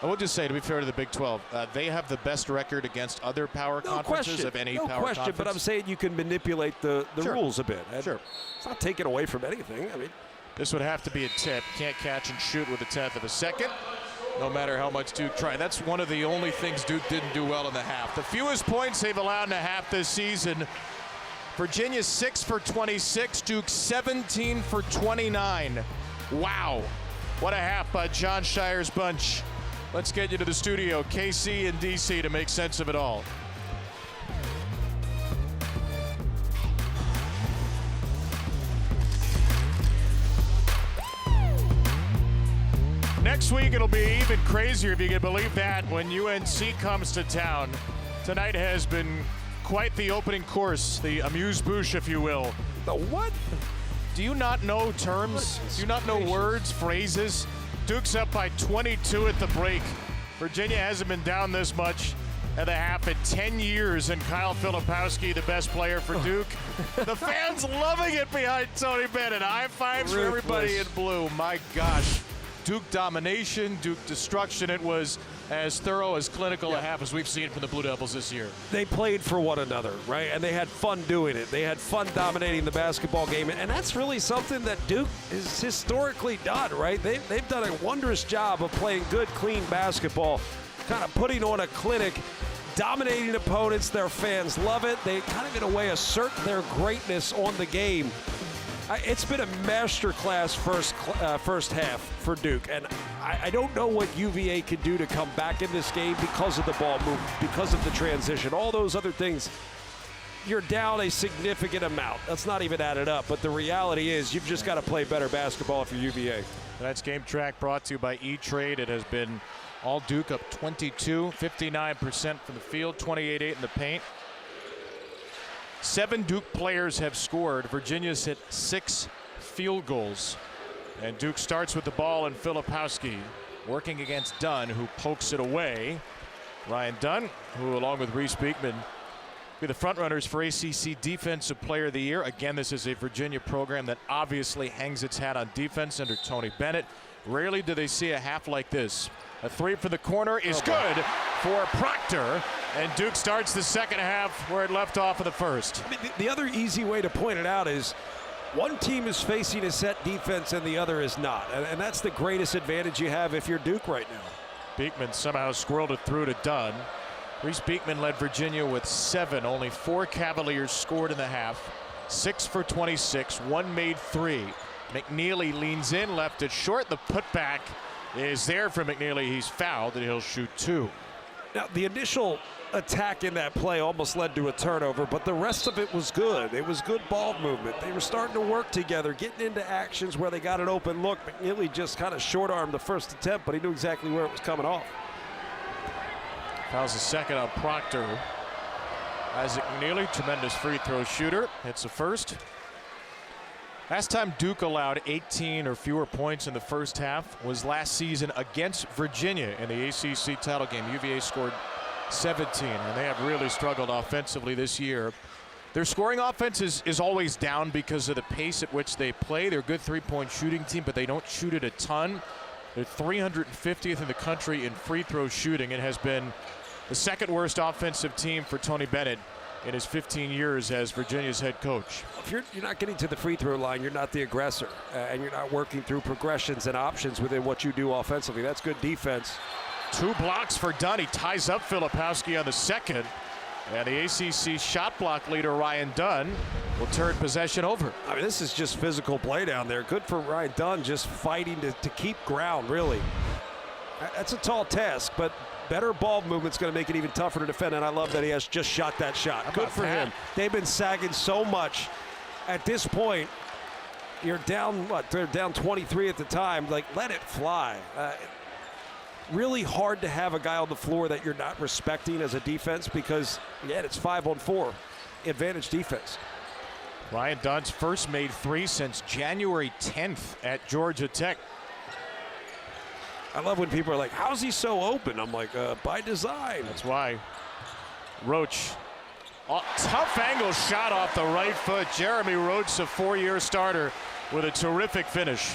I will just say, to be fair to the Big 12, they have the best record against other power conferences of any power conference. No question, but I'm saying you can manipulate the rules a bit. Sure. It's not taken away from anything. I mean, this would have to be a tip. Can't catch and shoot with 1/10 of a second, no matter how much Duke tried. That's one of the only things Duke didn't do well in the half. The fewest points they've allowed in a half this season. Virginia 6 for 26, Duke 17 for 29. Wow. What a half by John Shire's bunch. Let's get you to the studio, KC and DC, to make sense of it all. Next week it'll be even crazier, if you can believe that, when UNC comes to town. Tonight has been quite the opening course, the amuse-bouche, if you will. The what? Do you not know terms? Do you not know words, phrases? Duke's up by 22 at the break. Virginia hasn't been down this much at the half in 10 years, and Kyle Filipowski, the best player for Duke. The fans loving it behind Tony Bennett. High fives for everybody in blue. My gosh. Duke domination, Duke destruction. It was as thorough, as clinical a half as we've seen from the Blue Devils this year. They played for one another, right? And they had fun doing it. They had fun dominating the basketball game. And that's really something that Duke has historically done, right? They've done a wondrous job of playing good, clean basketball, kind of putting on a clinic, dominating opponents. Their fans love it. They kind of, in a way, assert their greatness on the game. It's been a masterclass first half for Duke, and I don't know what UVA can do to come back in this game because of the ball movement, because of the transition, all those other things. You're down a significant amount. That's not even added up, but the reality is you've just got to play better basketball for UVA. That's Game Track brought to you by E-Trade. It has been all Duke up 22, 59% from the field, 28-8 in the paint. 7 Duke players have scored. Virginia's hit 6 field goals. And Duke starts with the ball, and Filipowski working against Dunn, who pokes it away. Ryan Dunn, who along with Reese Beekman be the front runners for ACC Defensive Player of the Year. Again, this is a Virginia program that obviously hangs its hat on defense under Tony Bennett. Rarely do they see a half like this. A 3 from the corner is good for Proctor, and Duke starts the second half where it left off in the first. I mean, the other easy way to point it out is One team is facing a set defense and the other is not. And that's the greatest advantage you have if you're Duke right now. Beekman somehow squirreled it through to Dunn. Reese Beekman led Virginia with 7. Only 4 Cavaliers scored in the half. 6 for 26. 1 made 3. McNeely leans in, left it short. The putback is there for McNeely. He's fouled and he'll shoot 2. Now, the initial attack in that play almost led to a turnover, but the rest of it was good. It was good ball movement. They were starting to work together, getting into actions where they got an open look. McNeely just kind of short-armed the first attempt, but he knew exactly where it was coming off. Fouls the second on Proctor. Isaac McNeely, tremendous free throw shooter, hits the first. Last time Duke allowed 18 or fewer points in the first half was last season against Virginia in the ACC title game. UVA scored 17, and they have really struggled offensively this year. Their scoring offense is always down because of the pace at which they play. They're a good three-point shooting team, but they don't shoot it a ton. They're 350th in the country in free throw shooting. It has been the second worst offensive team for Tony Bennett in his 15 years as Virginia's head coach. If you're not getting to the free throw line, you're not the aggressor, and you're not working through progressions and options within what you do offensively. That's good defense. 2 blocks for Dunn. He ties up Filipowski on the second. And the ACC shot block leader Ryan Dunn will turn possession over. I mean, this is just physical play down there. Good for Ryan Dunn, just fighting to keep ground, really. That's a tall task, but better ball movement's going to make it even tougher to defend, and I love that he has just shot that shot. Good for him. They've been sagging so much. At this point, you're down, what, they're down 23 at the time. Like, let it fly. Really hard to have a guy on the floor that you're not respecting as a defense because, again, it's 5-on-4 advantage defense. Ryan Dunn's first made 3 since January 10th at Georgia Tech. I love when people are like, how's he so open? I'm like, by design. That's why. Roach, tough angle shot off the right foot. Jeremy Roach, a 4-year starter with a terrific finish.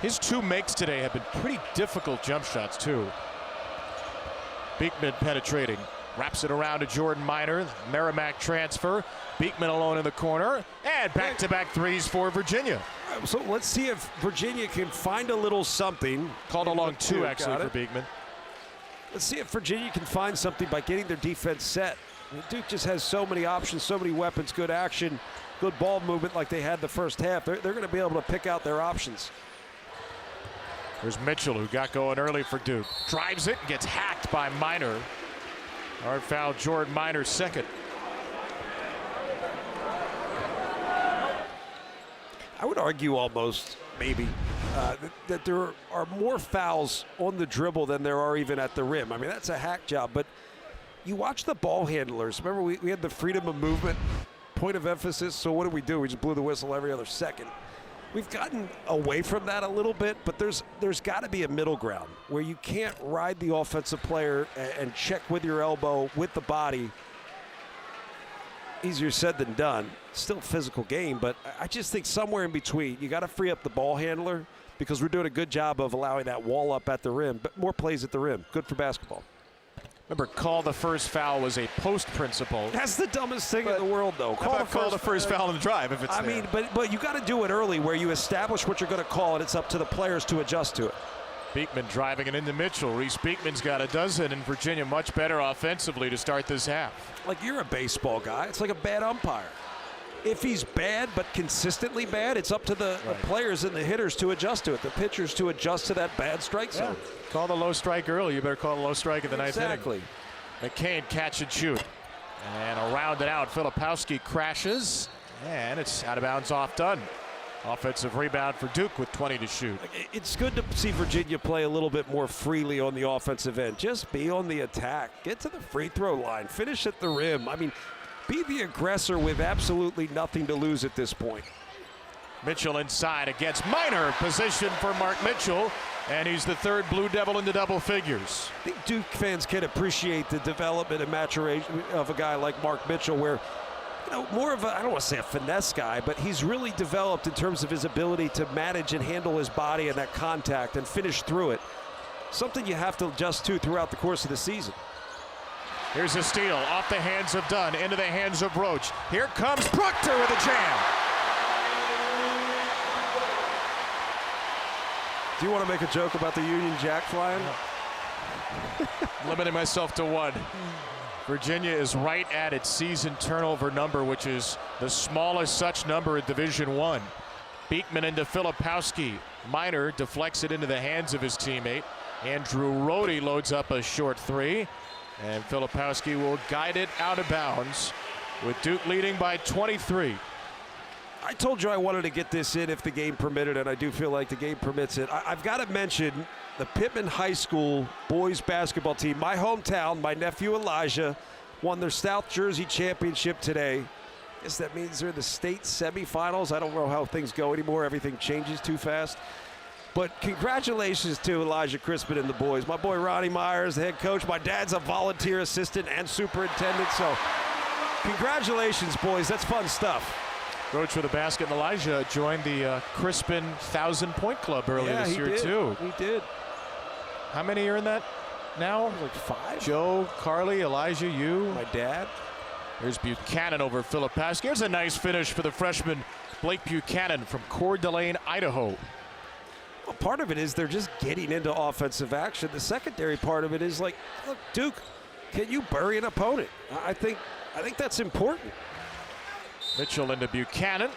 His 2 makes today have been pretty difficult jump shots, too. Beekman penetrating. Wraps it around to Jordan Minor. Merrimack transfer. Beekman alone in the corner. And back-to-back threes for Virginia. So let's see if Virginia can find a little something. Called along 2, actually, for Beekman. Let's see if Virginia can find something by getting their defense set. Duke just has so many options, so many weapons, good action, good ball movement like they had the first half. They're going to be able to pick out their options. There's Mitchell, who got going early for Duke. Drives it and gets hacked by Minor. Hard foul, Jordan Minor, second. I would argue almost, maybe, that there are more fouls on the dribble than there are even at the rim. I mean, that's a hack job, but you watch the ball handlers. Remember, we had the freedom of movement, point of emphasis, so what do? We just blew the whistle every other second. We've gotten away from that a little bit, but there's got to be a middle ground where you can't ride the offensive player and check with your elbow with the body. Easier said than done. Still a physical game, but I just think somewhere in between, you got to free up the ball handler because we're doing a good job of allowing that wall up at the rim, but more plays at the rim. Good for basketball. Remember, call the first foul was a post principle. That's the dumbest thing in the world, though. Call the first foul on the drive if it's I mean, but you got to do it early where you establish what you're going to call, and it's up to the players to adjust to it. Beekman driving it into Mitchell. Reese Beekman's got a dozen, and Virginia much better offensively to start this half. Like, you're a baseball guy. It's like a bad umpire. If he's bad but consistently bad, it's up to the players and the hitters to adjust to it, the pitchers to adjust to that bad strike zone. Call the low strike early. You better call the low strike in the ninth inning. Exactly. McCain catch and shoot. And around and out, Filipowski crashes, and it's out of bounds off Dunn. Offensive rebound for Duke with 20 to shoot. It's good to see Virginia play a little bit more freely on the offensive end. Just be on the attack. Get to the free throw line. Finish at the rim. I mean, be the aggressor with absolutely nothing to lose at this point. Mitchell inside against Minor. Position for Mark Mitchell. And he's the third Blue Devil into double figures. I think Duke fans can appreciate the development and maturation of a guy like Mark Mitchell where, you know, more of a, I don't want to say a finesse guy, but he's really developed in terms of his ability to manage and handle his body and that contact and finish through it. Something you have to adjust to throughout the course of the season. Here's a steal off the hands of Dunn into the hands of Roach. Here comes Proctor with a jam. Do you want to make a joke about the Union Jack flying? Limiting myself to one. Virginia is right at its season turnover number, which is the smallest such number in Division I. Beekman into Filipowski. Minor deflects it into the hands of his teammate. Andrew Rohde loads up a short three. And Filipowski will guide it out of bounds with Duke leading by 23. I told you I wanted to get this in if the game permitted, and I do feel like the game permits it. I've got to mention the Pittman High School boys basketball team. My hometown, my nephew Elijah, won their South Jersey championship today. I guess that means they're in the state semifinals. I don't know how things go anymore. Everything changes too fast. But congratulations to Elijah Crispin and the boys. My boy Ronnie Myers, the head coach. My dad's a volunteer assistant and superintendent. So congratulations, boys. That's fun stuff. Roach with a basket, and Elijah joined the Crispin 1,000-point club earlier this year, too. He did. How many are in that now? Like 5. Joe, Carly, Elijah, you. My dad. Here's Buchanan over Filipowski. Here's a nice finish for the freshman Blake Buchanan from Coeur d'Alene, Idaho. Well, part of it is they're just getting into offensive action. The secondary part of it is like, look, Duke, can you bury an opponent? I think that's important. Mitchell into Buchanan.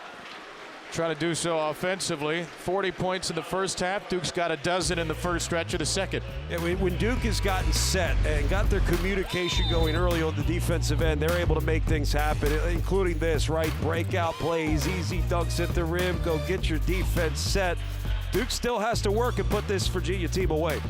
Trying to do so offensively. 40 points in the first half. Duke's got a dozen in the first stretch of the second. Yeah, when Duke has gotten set and got their communication going early on the defensive end, they're able to make things happen, including this, right? Breakout plays, easy dunks at the rim, go get your defense set. Duke still has to work and put this Virginia team away.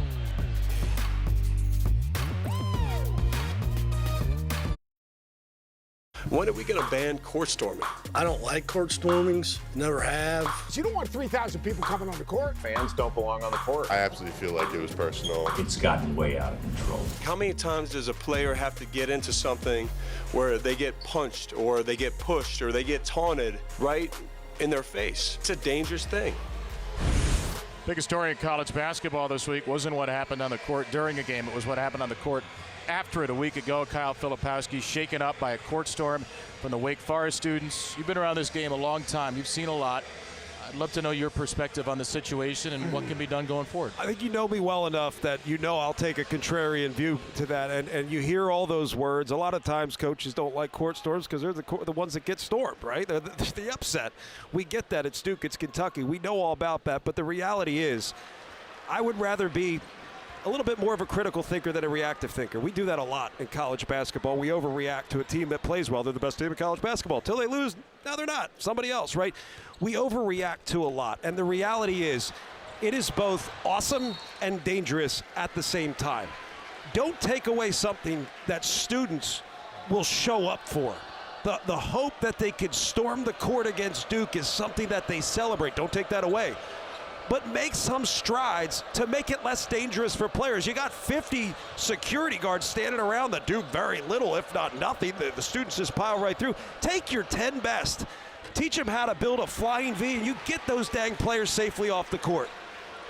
When are we going to ban court storming? I don't like court stormings, never have. You don't want 3,000 people coming on the court. Fans don't belong on the court. I absolutely feel like it was personal. It's gotten way out of control. How many times does a player have to get into something where they get punched or they get pushed or they get taunted right in their face? It's a dangerous thing. Biggest story in college basketball this week wasn't what happened on the court during a game. It was what happened on the court after it a week ago. Kyle Filipowski shaken up by a court storm from the Wake Forest students. You've been around this game a long time. You've seen a lot. I'd love to know your perspective on the situation and what can be done going forward. I think you know me well enough that you know I'll take a contrarian view to that. And you hear all those words. A lot of times coaches don't like court storms because they're the ones that get stormed, right? They're the upset. We get that. It's Duke. It's Kentucky. We know all about that. But the reality is I would rather be a little bit more of a critical thinker than a reactive thinker. We do that a lot in college basketball. We overreact to a team that plays well. They're the best team in college basketball. Till they lose, now they're not. Somebody else, right? We overreact to a lot. And the reality is, it is both awesome and dangerous at the same time. Don't take away something that students will show up for. The hope that they could storm the court against Duke is something that they celebrate. Don't take that away. But make some strides to make it less dangerous for players. You got 50 security guards standing around that do very little, if not nothing. The students just pile right through. Take your 10 best. Teach them how to build a flying V, and you get those dang players safely off the court.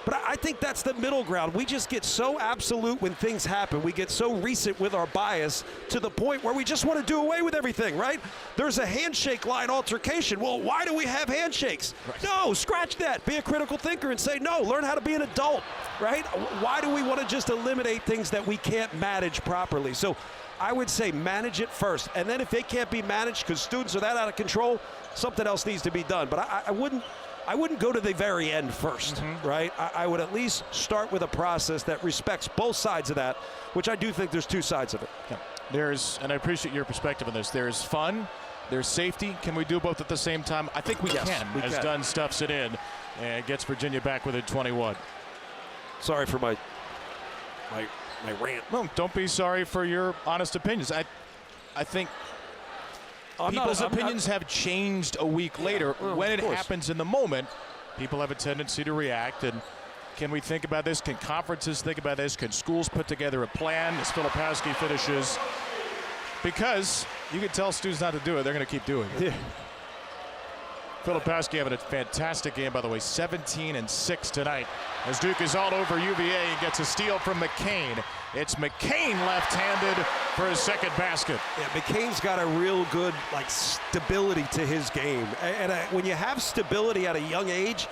But I think that's the middle ground. We just get so absolute when things happen. We get so recent with our bias to the point where we just want to do away with everything, right? There's a handshake line altercation. Well, why do we have handshakes? Right. No, scratch that. Be a critical thinker and say, no, learn how to be an adult, right? Why do we want to just eliminate things that we can't manage properly? So I would say manage it first. And then if they can't be managed because students are that out of control, something else needs to be done. But I wouldn't go to the very end first, right? I would at least start with a process that respects both sides of that, which I do think there's two sides of it. Yeah. And I appreciate your perspective on this. There's fun, there's safety. Can we do both at the same time? I think we can. As Dunn stuffs it in and gets Virginia back within 21. Sorry for my rant. No, don't be sorry for your honest opinions. I think people's opinions have changed a week later. When it happens in the moment, people have a tendency to react. And can we think about this? Can conferences think about this? Can schools put together a plan as Filipowski finishes? Because you can tell students not to do it, they're going to keep doing it. Yeah. Filipowski having a fantastic game, by the way, 17 and 6 tonight. As Duke is all over UVA and gets a steal from McCain. It's McCain left-handed for his second basket. Yeah, McCain's got a real good stability to his game. And when you have stability at a young age,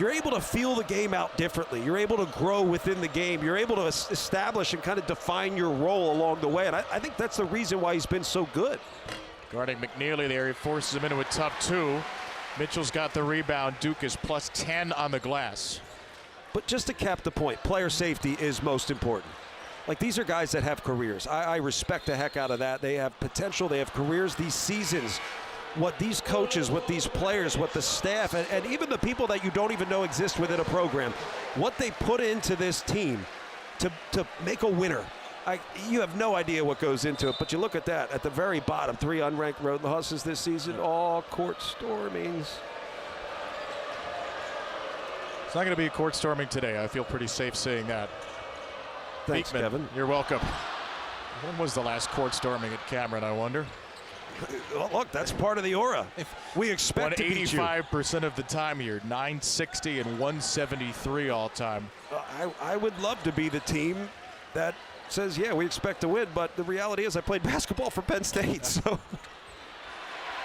you're able to feel the game out differently. You're able to grow within the game. You're able to establish and kind of define your role along the way. And I think that's the reason why he's been so good. Guarding McNeely there, he forces him into a tough 2. Mitchell's got the rebound. Duke is plus 10 on the glass. But just to cap the point, player safety is most important. Like, these are guys that have careers. I respect the heck out of that. They have potential. They have careers. These seasons, what these coaches, what these players, what the staff, and even the people that you don't even know exist within a program, what they put into this team to make a winner. You have no idea what goes into it, but you look at that. At the very bottom, 3 unranked Road Huskies this season, all court stormings. It's not going to be a court storming today. I feel pretty safe saying that. Thanks, Beekman, Kevin. You're welcome. When was the last court storming at Cameron, I wonder? Well, look, that's part of the aura. We expect to beat you. 85% of the time here, 960 and 173 all time. I would love to be the team that says, yeah, we expect to win, but the reality is I played basketball for Penn State, so.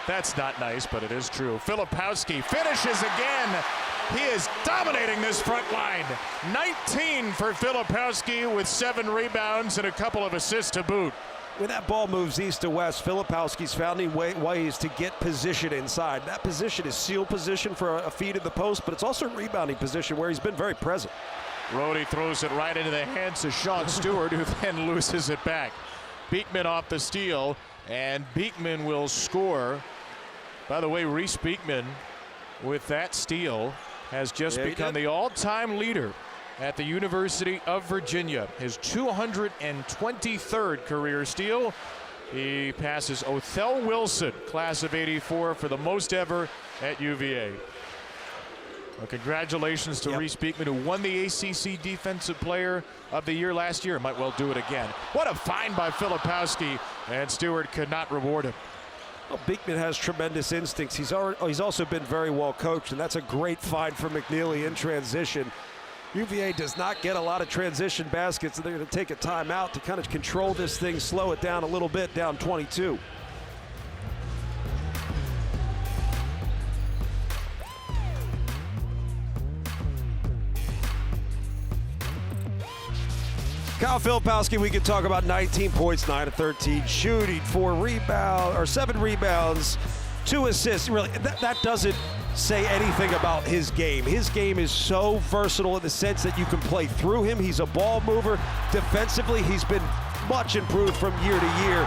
That's not nice, but it is true. Filipowski finishes again. He is dominating this front line. 19 for Filipowski with 7 rebounds and a couple of assists to boot. When that ball moves east to west, Filipowski's found ways to get position inside. That position is seal position for a feed in the post, but it's also rebounding position where he's been very present. Rhodey throws it right into the hands of Sean Stewart, who then loses it back. Beekman off the steal, and Beekman will score. By the way, Reese Beekman, with that steal, has just become the all-time leader at the University of Virginia. His 223rd career steal. He passes Othell Wilson, class of '84, for the most ever at UVA. Well, congratulations to Reese Beekman, who won the ACC Defensive Player of the Year last year. Might well do it again. What a find by Filipowski, and Stewart could not reward him. Well, Beekman has tremendous instincts. He's also been very well coached, and that's a great find for McNeely in transition. UVA does not get a lot of transition baskets, and they're going to take a timeout to kind of control this thing, slow it down a little bit, down 22. Kyle Filipowski, we can talk about 19 points, 9 of 13 shooting, 7 rebounds, 2 assists. Really, that doesn't say anything about his game. His game is so versatile in the sense that you can play through him. He's a ball mover. Defensively, he's been much improved from year to year.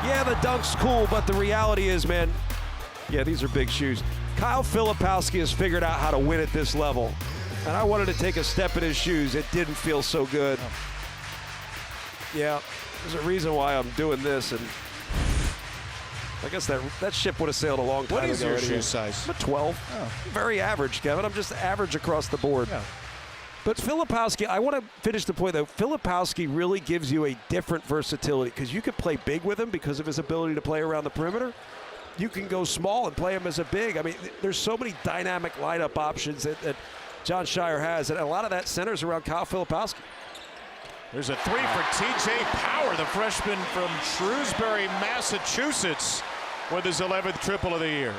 Yeah, the dunk's cool, but the reality is, man, yeah, these are big shoes. Kyle Filipowski has figured out how to win at this level, and I wanted to take a step in his shoes. It didn't feel so good. Yeah, there's a reason why I'm doing this, and I guess that ship would have sailed a long time ago. What is your shoe size? I'm a 12. Oh. Very average, Kevin. I'm just average across the board. Yeah. But Filipowski, I want to finish the point, though. Filipowski really gives you a different versatility because you can play big with him because of his ability to play around the perimeter. You can go small and play him as a big. I mean, there's so many dynamic lineup options that John Shire has, and a lot of that centers around Kyle Filipowski. There's a 3 for TJ Power, the freshman from Shrewsbury, Massachusetts, with his 11th triple of the year.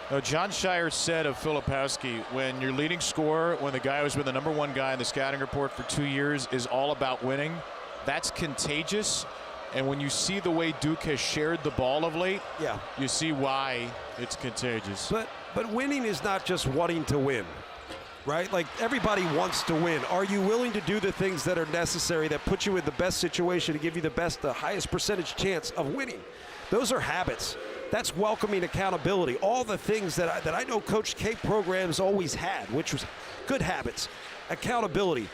Now, John Shire said of Filipowski, when your leading scorer, when the guy who's been the #1 guy in the scouting report for 2 years is all about winning, that's contagious. And when you see the way Duke has shared the ball of late, you see why it's contagious. But winning is not just wanting to win. Right? Like, everybody wants to win. Are you willing to do the things that are necessary that put you in the best situation to give you the highest percentage chance of winning? Those are habits. That's welcoming accountability. All the things that I know Coach K programs always had, which was good habits, accountability,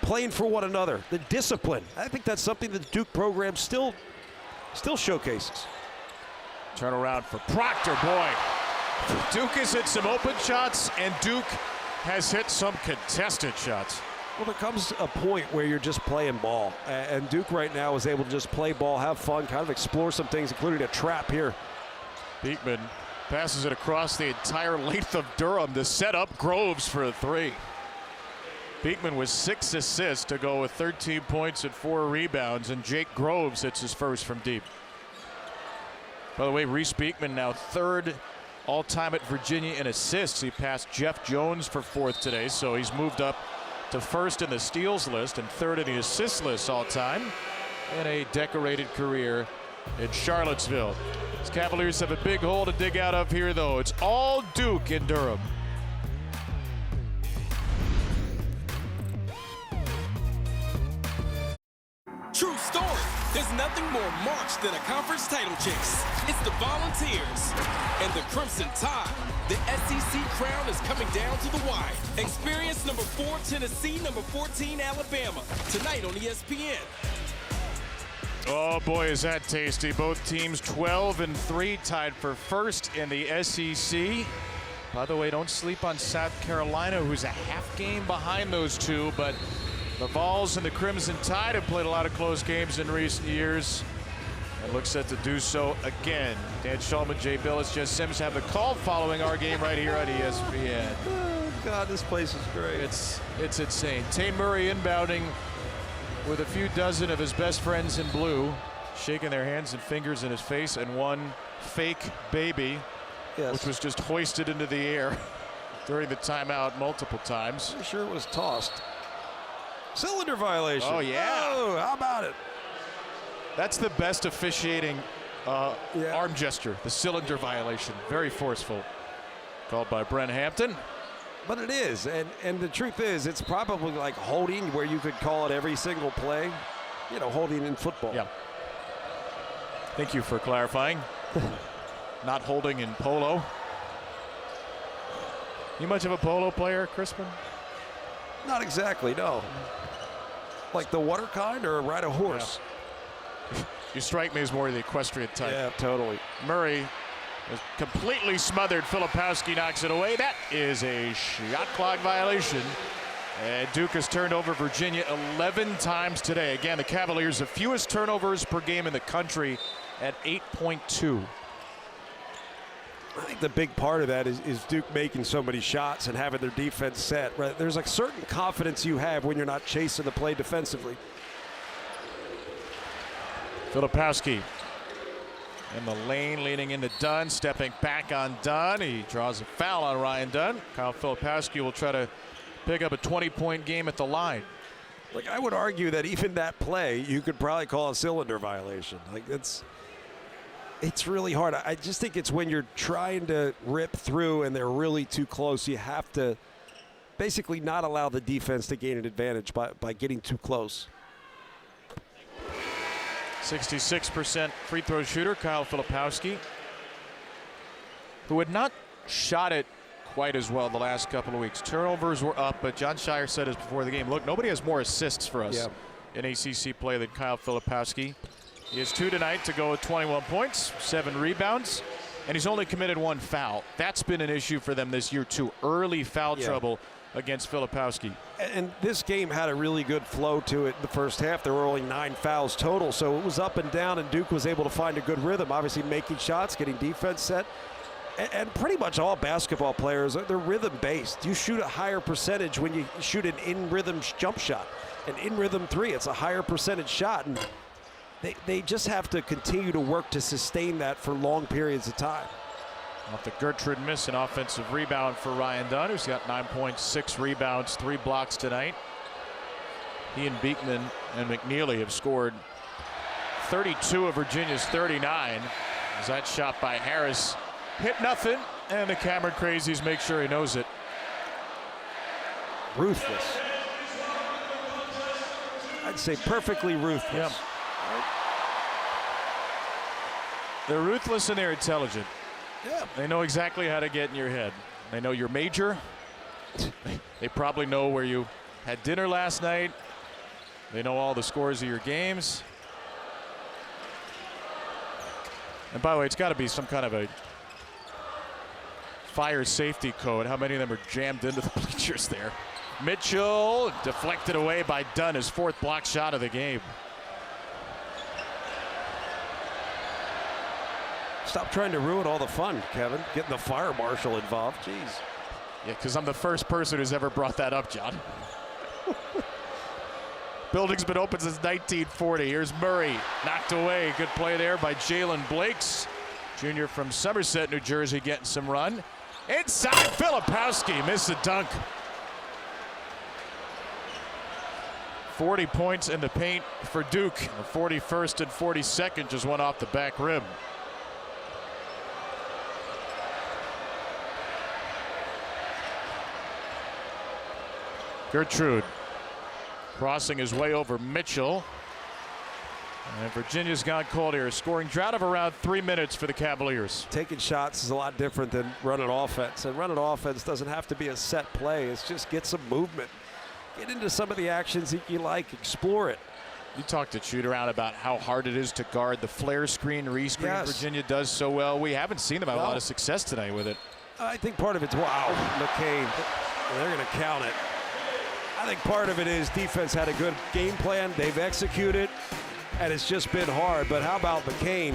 playing for one another, the discipline. I think that's something that the Duke program still showcases. Turn around for Proctor, boy. Duke has hit some open shots, and Duke has hit some contested shots. Well, there comes a point where you're just playing ball, and Duke right now is able to just play ball, have fun, kind of explore some things, including a trap here. Beekman passes it across the entire length of Durham to set up Groves for a 3. Beekman with 6 assists to go with 13 points and 4 rebounds, and Jake Groves hits his first from deep. By the way, Reese Beekman now 3rd all-time at Virginia in assists. He passed Jeff Jones for 4th today, so he's moved up to 1st in the steals list and 3rd in the assist list all-time in a decorated career in Charlottesville. These Cavaliers have a big hole to dig out of here, though. It's all Duke in Durham. True story. There's nothing more March than a conference title chase. It's the Volunteers and the Crimson Tide. The SEC crown is coming down to the wire. Experience number 4 Tennessee, number 14 Alabama tonight on ESPN. Oh boy, is that tasty. Both teams 12-3, tied for 1st in the SEC. By the way, don't sleep on South Carolina, who's a half game behind those two, but the Vols and the Crimson Tide have played a lot of close games in recent years and look set to do so again. Dan Schulman, Jay Billis, Jess Sims have the call following our game right here on ESPN. Oh, God, this place is great. It's insane. Tane Murray inbounding with a few dozen of his best friends in blue, shaking their hands and fingers in his face, and one fake baby, which was just hoisted into the air during the timeout multiple times. I'm sure it was tossed. Cylinder violation. Oh, yeah. Oh, how about it? That's the best officiating arm gesture, the cylinder violation. Very forceful. Called by Brent Hampton. But it is, and the truth is, it's probably like holding, where you could call it every single play. You know, holding in football. Yeah. Thank you for clarifying. Not holding in polo. You much of a polo player, Crispin? Not exactly, no. Like the water kind, or ride a horse? Yeah. You strike me as more of the equestrian type. Yeah, totally. Murray is completely smothered. Filipowski knocks it away. That is a shot clock violation. And Duke has turned over Virginia 11 times today. Again, the Cavaliers, the fewest turnovers per game in the country at 8.2. I think the big part of that is Duke making so many shots and having their defense set. Right? There's like certain confidence you have when you're not chasing the play defensively. Filipowski in the lane, leaning into Dunn, stepping back on Dunn. He draws a foul on Ryan Dunn. Kyle Filipowski will try to pick up a 20-point game at the line. Like, I would argue that even that play, you could probably call a cylinder violation. Like, it's really hard. I just think it's when you're trying to rip through and they're really too close, you have to basically not allow the defense to gain an advantage by getting too close. 66% free throw shooter, Kyle Filipowski, who had not shot it quite as well the last couple of weeks. Turnovers were up, but John Shire said this before the game. Look, nobody has more assists for us in ACC play than Kyle Filipowski. He has 2 tonight to go with 21 points, 7 rebounds, and he's only committed 1 foul. That's been an issue for them this year, too. Early foul trouble against Filipowski. And this game had a really good flow to it in the first half. There were only 9 fouls total, so it was up and down, and Duke was able to find a good rhythm, obviously making shots, getting defense set. And pretty much all basketball players, they're rhythm-based. You shoot a higher percentage when you shoot an in-rhythm jump shot. An in-rhythm three, it's a higher percentage shot. And they just have to continue to work to sustain that for long periods of time. Off the Gertrude miss, an offensive rebound for Ryan Dunn, who's got 9.6 rebounds, 3 blocks tonight. He and Beekman and McNeely have scored 32 of Virginia's 39. As that shot by Harris hit nothing, and the Cameron Crazies make sure he knows it. Ruthless. I'd say perfectly ruthless. Yep. They're ruthless and they're intelligent. Yeah. They know exactly how to get in your head. They know your major. They probably know where you had dinner last night. They know all the scores of your games. And by the way, it's got to be some kind of a fire safety code. How many of them are jammed into the bleachers there? Mitchell deflected away by Dunn, his 4th block shot of the game. Stop trying to ruin all the fun, Kevin. Getting the fire marshal involved. Jeez. Yeah, because I'm the first person who's ever brought that up, John. Building's been open since 1940. Here's Murray, knocked away. Good play there by Jalen Blakes. Junior from Somerset, New Jersey, getting some run. Inside, Filipowski missed the dunk. 40 points in the paint for Duke. The 41st and 42nd just went off the back rim. Gertrude crossing his way over Mitchell. And Virginia's gone cold here. Scoring drought of around 3 minutes for the Cavaliers. Taking shots is a lot different than running offense. And running offense doesn't have to be a set play. It's just get some movement. Get into some of the actions that you like. Explore it. You talked to Shoot around about how hard it is to guard the flare screen, re-screen. Yes. Virginia does so well. We haven't seen them have a lot of success tonight with it. I think part of it's, wow, McCain. They're going to count it. I think part of it is defense had a good game plan. They've executed, and it's just been hard. But how about McCain?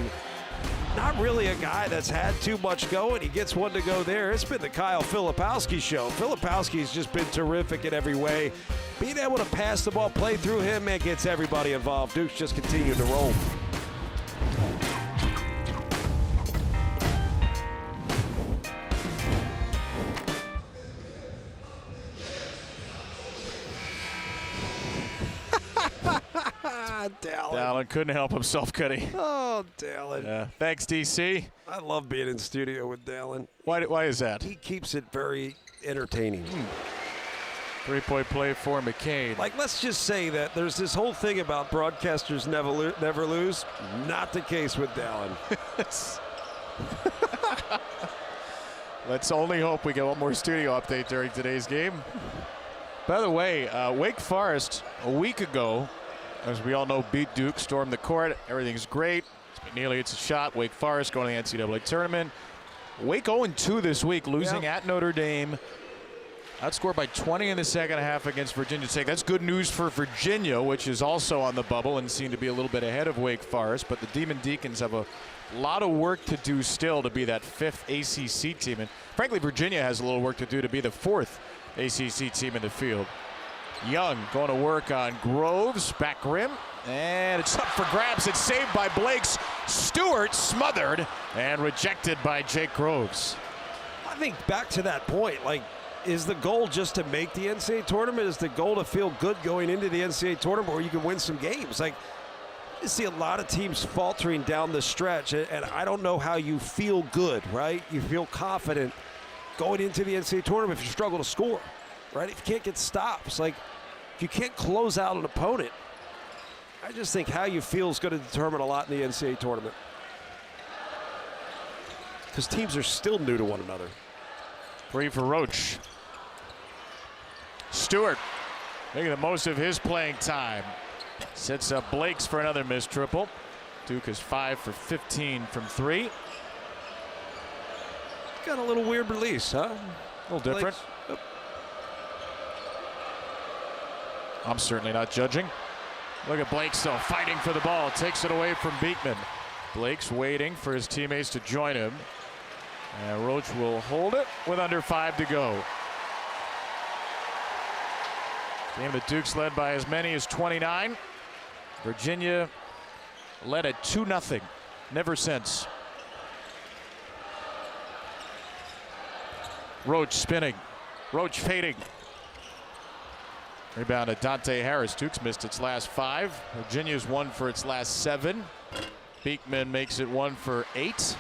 Not really a guy that's had too much going. He gets one to go there. It's been the Kyle Filipowski show. Filipowski's just been terrific in every way. Being able to pass the ball, play through him, it gets everybody involved. Duke's just continued to roll. Dallin couldn't help himself, could he? Oh, Dallin. Yeah. Thanks, DC. I love being in studio with Dallin. Why is that? He keeps it very entertaining. Three-point play for McCain. Like, let's just say that there's this whole thing about broadcasters never lose. Not the case with Dallin. Let's only hope we get one more studio update during today's game. By the way, Wake Forest a week ago, as we all know, beat Duke, stormed the court. Everything's great. McNeely hits a shot. Wake Forest going to the NCAA tournament. Wake 0-2 this week, losing at Notre Dame. Outscored by 20 in the second half against Virginia Tech. That's good news for Virginia, which is also on the bubble and seem to be a little bit ahead of Wake Forest. But the Demon Deacons have a lot of work to do still to be that 5th ACC team. And frankly, Virginia has a little work to do to be the 4th ACC team in the field. Young going to work on Groves, back rim, and it's up for grabs. It's saved by Blakes. Stewart smothered and rejected by Jake Groves. I think back to that point, like, is the goal just to make the NCAA tournament? Is the goal to feel good going into the NCAA tournament where you can win some games? Like, you see a lot of teams faltering down the stretch, and I don't know how you feel good, right? You feel confident going into the NCAA tournament if you struggle to score, right? If you can't get stops, like, if you can't close out an opponent, I just think how you feel is going to determine a lot in the NCAA tournament. Because teams are still new to one another. 3 for Roach. Stewart making the most of his playing time. Sets up Blakes for another missed triple. Duke is 5 for 15 from 3. Got a little weird release, huh? A little different. I'm certainly not judging. Look at Blakes though, fighting for the ball. Takes it away from Beekman. Blake's waiting for his teammates to join him. And Roach will hold it with under 5 to go. Game that Duke's led by as many as 29. Virginia led at 2-0. Never since. Roach spinning. Roach fading. Rebound to Dante Harris. Duke's missed its last 5. Virginia's 1 for its last 7. Beekman makes it 1 for 8.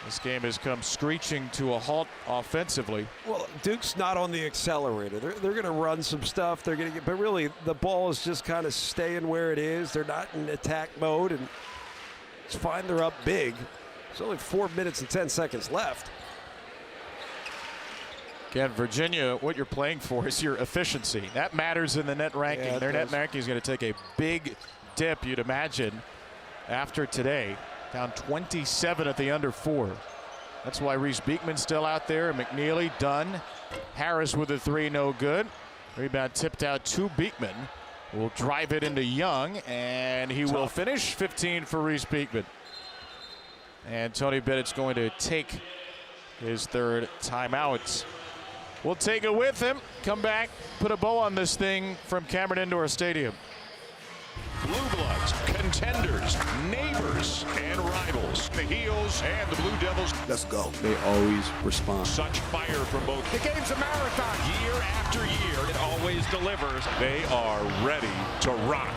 This game has come screeching to a halt offensively. Well, Duke's not on the accelerator. They're going to run some stuff. They're going to get, but really the ball is just kind of staying where it is. They're not in attack mode, and it's fine. They're up big. There's only 4 minutes and 10 seconds left. Again, Virginia, what you're playing for is your efficiency. That matters in the net ranking. Yeah, their net ranking is going to take a big dip, you'd imagine, after today. Down 27 at the under 4. That's why Reese Beekman's still out there. McNeely done. Harris with a 3, no good. Rebound tipped out to Beekman. Will drive it into Young, and he will finish. 15 for Reese Beekman. And Tony Bennett's going to take his 3rd timeout. We'll take it with him. Come back, put a bow on this thing from Cameron Indoor Stadium. Blue Bloods contend contenders, neighbors, and rivals. The Heels and the Blue Devils. Let's go. They always respond. Such fire from both. The game's a marathon. Year after year, it always delivers. They are ready to rock.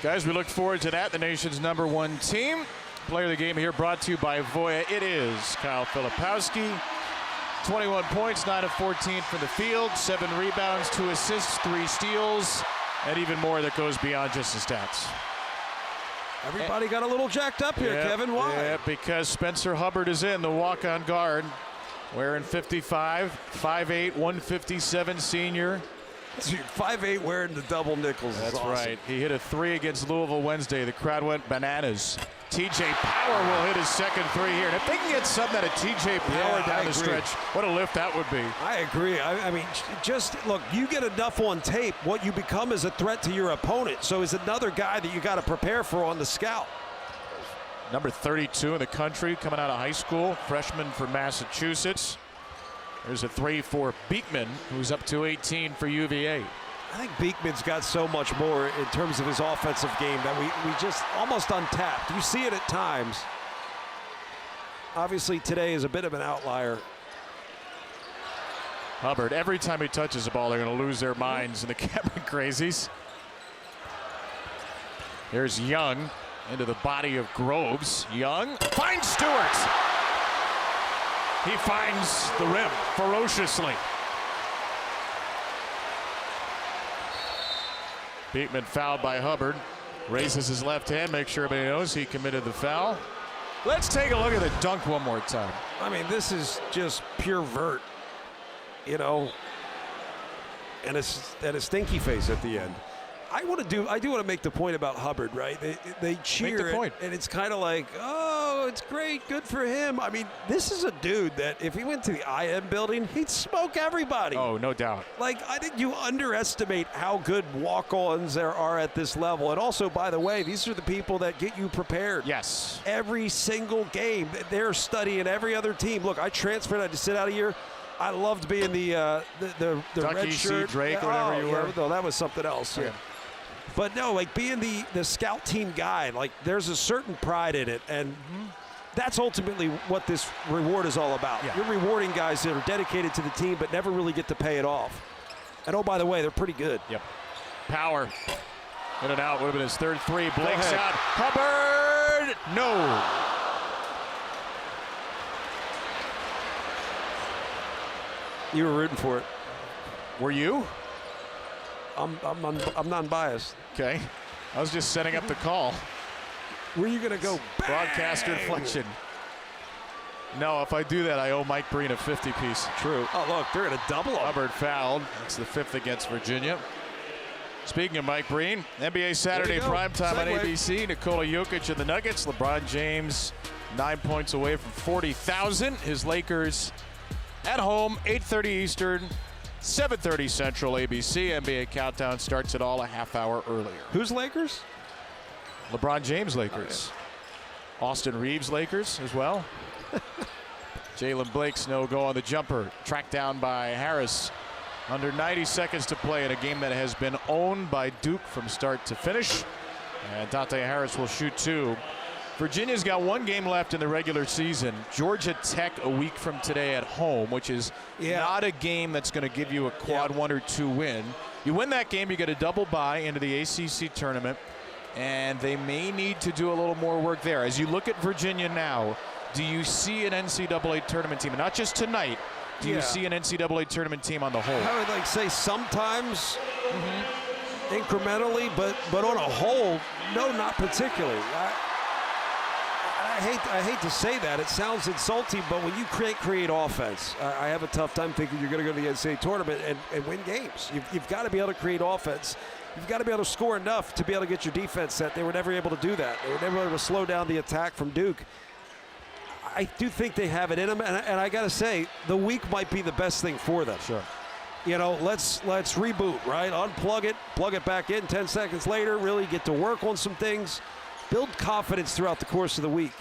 Guys, we look forward to that. The nation's #1 team. Player of the game here brought to you by Voya. It is Kyle Filipowski. 21 points, 9 of 14 from the field, 7 rebounds, 2 assists, 3 steals, and even more that goes beyond just the stats. Everybody got a little jacked up here, Kevin. Why? Yeah, because Spencer Hubbard is in, the walk-on guard, wearing 55, 5'8", 157 senior. 5'8", wearing the double nickels. That's awesome. right. He hit a 3 against Louisville Wednesday. The crowd went bananas. TJ Power will hit his second 3 here. And if they can get something out of TJ Power down the stretch, what a lift that would be. I agree. I mean, just look, you get enough on tape, what you become is a threat to your opponent. So is another guy that you got to prepare for on the scout. Number 32 in the country, coming out of high school, freshman for Massachusetts. There's a 3 for Beekman, who's up to 18 for UVA. I think Beekman's got so much more in terms of his offensive game that we just almost untapped. You see it at times. Obviously today is a bit of an outlier. Hubbard, every time he touches the ball, they're going to lose their minds in the Cameron Crazies. There's Young into the body of Groves. Young finds Stewart. He finds the rim ferociously. Beekman fouled by Hubbard. Raises his left hand, make sure everybody knows he committed the foul. Let's take a look at the dunk one more time. I mean, this is just pure vert, you know, and a stinky face at the end. I do want to make the point about Hubbard, right? They cheer it, and it's kind of like, oh, it's great, good for him. I mean, this is a dude that if he went to the IM building, he'd smoke everybody. Oh, no doubt. Like, I think you underestimate how good walk-ons there are at this level. And also, by the way, these are the people that get you prepared. Yes. Every single game, they're studying every other team. Look, I transferred, I had to sit out a year. I loved being the red shirt. Drake, or whatever you were. No, that was something else. Yeah. But no, like being the scout team guy, like there's a certain pride in it, and that's ultimately what this reward is all about. Yeah. You're rewarding guys that are dedicated to the team but never really get to pay it off. And oh, by the way, they're pretty good. Yep. Power. In and out, would have been his third 3. Blinks out. Hubbard! No. You were rooting for it. Were you? I'm non-biased. Okay. I was just setting up the call. Where are you going to go? Broadcaster inflection. No, if I do that, I owe Mike Breen a 50-piece. True. Oh, look, they're going to double him. Hubbard fouled. It's the 5th against Virginia. Speaking of Mike Breen, NBA Saturday primetime on ABC. Nikola Jokic and the Nuggets. LeBron James 9 points away from 40,000. His Lakers at home, 8:30 Eastern, 7:30 Central ABC. NBA Countdown starts it all a half hour earlier. Who's Lakers? LeBron James Lakers. Okay. Austin Reeves Lakers as well. Jalen Blake's no-go on the jumper. Tracked down by Harris. Under 90 seconds to play in a game that has been owned by Duke from start to finish. And Dante Harris will shoot 2. Virginia's got 1 game left in the regular season. Georgia Tech a week from today at home, which is not a game that's going to give you a quad 1 or 2 win. You win that game, you get a double bye into the ACC tournament, and they may need to do a little more work there. As you look at Virginia now, do you see an NCAA tournament team, and not just tonight, do you see an NCAA tournament team on the whole? I would say sometimes incrementally, but on a whole, no, not particularly. I hate to say that. It sounds insulting, but when you create offense, I have a tough time thinking you're going to go to the NCAA tournament and win games. You've got to be able to create offense. You've got to be able to score enough to be able to get your defense set. They were never able to do that. They were never able to slow down the attack from Duke. I do think they have it in them, and I got to say, the week might be the best thing for them. Sure. You know, let's reboot, right? Unplug it, plug it back in 10 seconds later, really get to work on some things. Build confidence throughout the course of the week.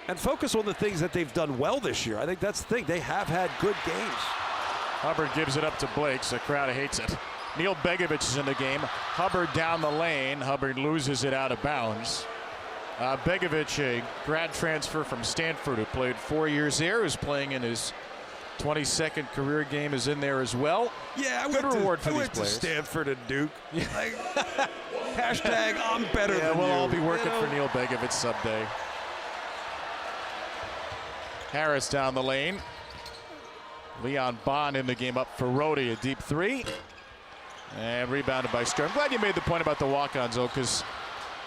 and focus on the things that they've done well this year. I think that's the thing. They have had good games. Hubbard gives it up to Blake, so the crowd hates it. Neil Begovic is in the game. Hubbard down the lane. Hubbard loses it out of bounds. Begovic, a grad transfer from Stanford who played 4 years there, who's playing in his 22nd career game, is in there as well. Yeah, good reward for these players. Stanford and Duke. Like, hashtag I'm better than you. We'll all be working for Neil Begovic someday. Harris down the lane. Leon Bond in the game up for Rhodey, a deep three. And rebounded by Stern. I'm glad you made the point about the walk-ons, though, because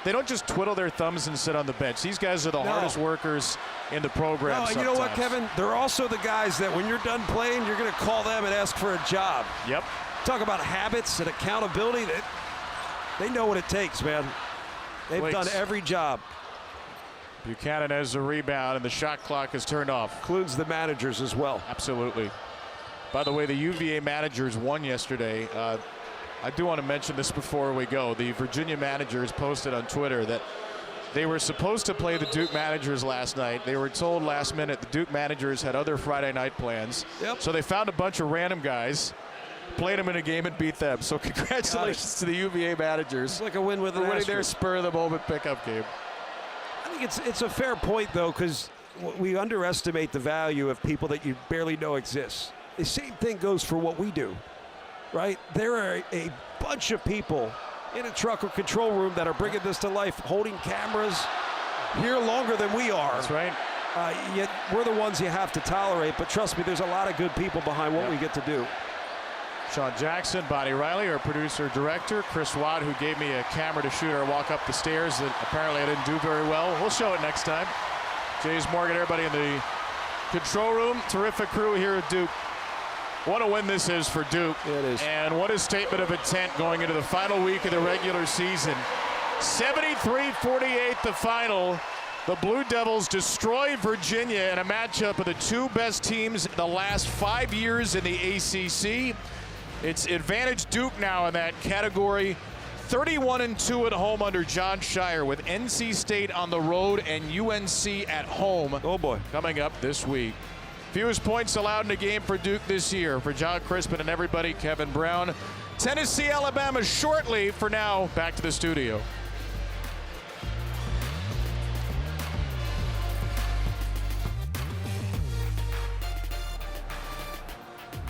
they don't just twiddle their thumbs and sit on the bench. These guys are the hardest workers in the program. And you know what, Kevin? They're also the guys that when you're done playing, you're going to call them and ask for a job. Yep. Talk about habits and accountability. They know what it takes, man. They've done every job. Buchanan has the rebound, and the shot clock is turned off. Includes the managers as well. Absolutely. By the way, the UVA managers won yesterday. I do want to mention this before we go. The Virginia managers posted on Twitter that they were supposed to play the Duke managers last night. They were told last minute the Duke managers had other Friday night plans. Yep. So they found a bunch of random guys, played them in a game, and beat them. So congratulations to the UVA managers. It's like a win with an winning their spur of the moment pickup game. I think it's a fair point, though, because we underestimate the value of people that you barely know exist. The same thing goes for what we do, right? There are a bunch of people in a truck or control room that are bringing this to life, holding cameras here longer than we are. That's right. Yet we're the ones you have to tolerate, but trust me, there's a lot of good people behind what we get to do. Sean Jackson, Bonnie Riley, our producer-director, Chris Watt, who gave me a camera to shoot our walk up the stairs that apparently I didn't do very well. We'll show it next time. James Morgan, everybody in the control room, terrific crew here at Duke. What a win this is for Duke. It is. And what a statement of intent going into the final week of the regular season. 73-48 the final. The Blue Devils destroy Virginia in a matchup of the two best teams in the last 5 years in the ACC. It's advantage Duke now in that category. 31-2 at home under John Shire, with NC State on the road and UNC at home. Oh boy. Coming up this week. Fewest points allowed in a game for Duke this year. For John Crispin and everybody, Kevin Brown. Tennessee, Alabama shortly. For now, back to the studio.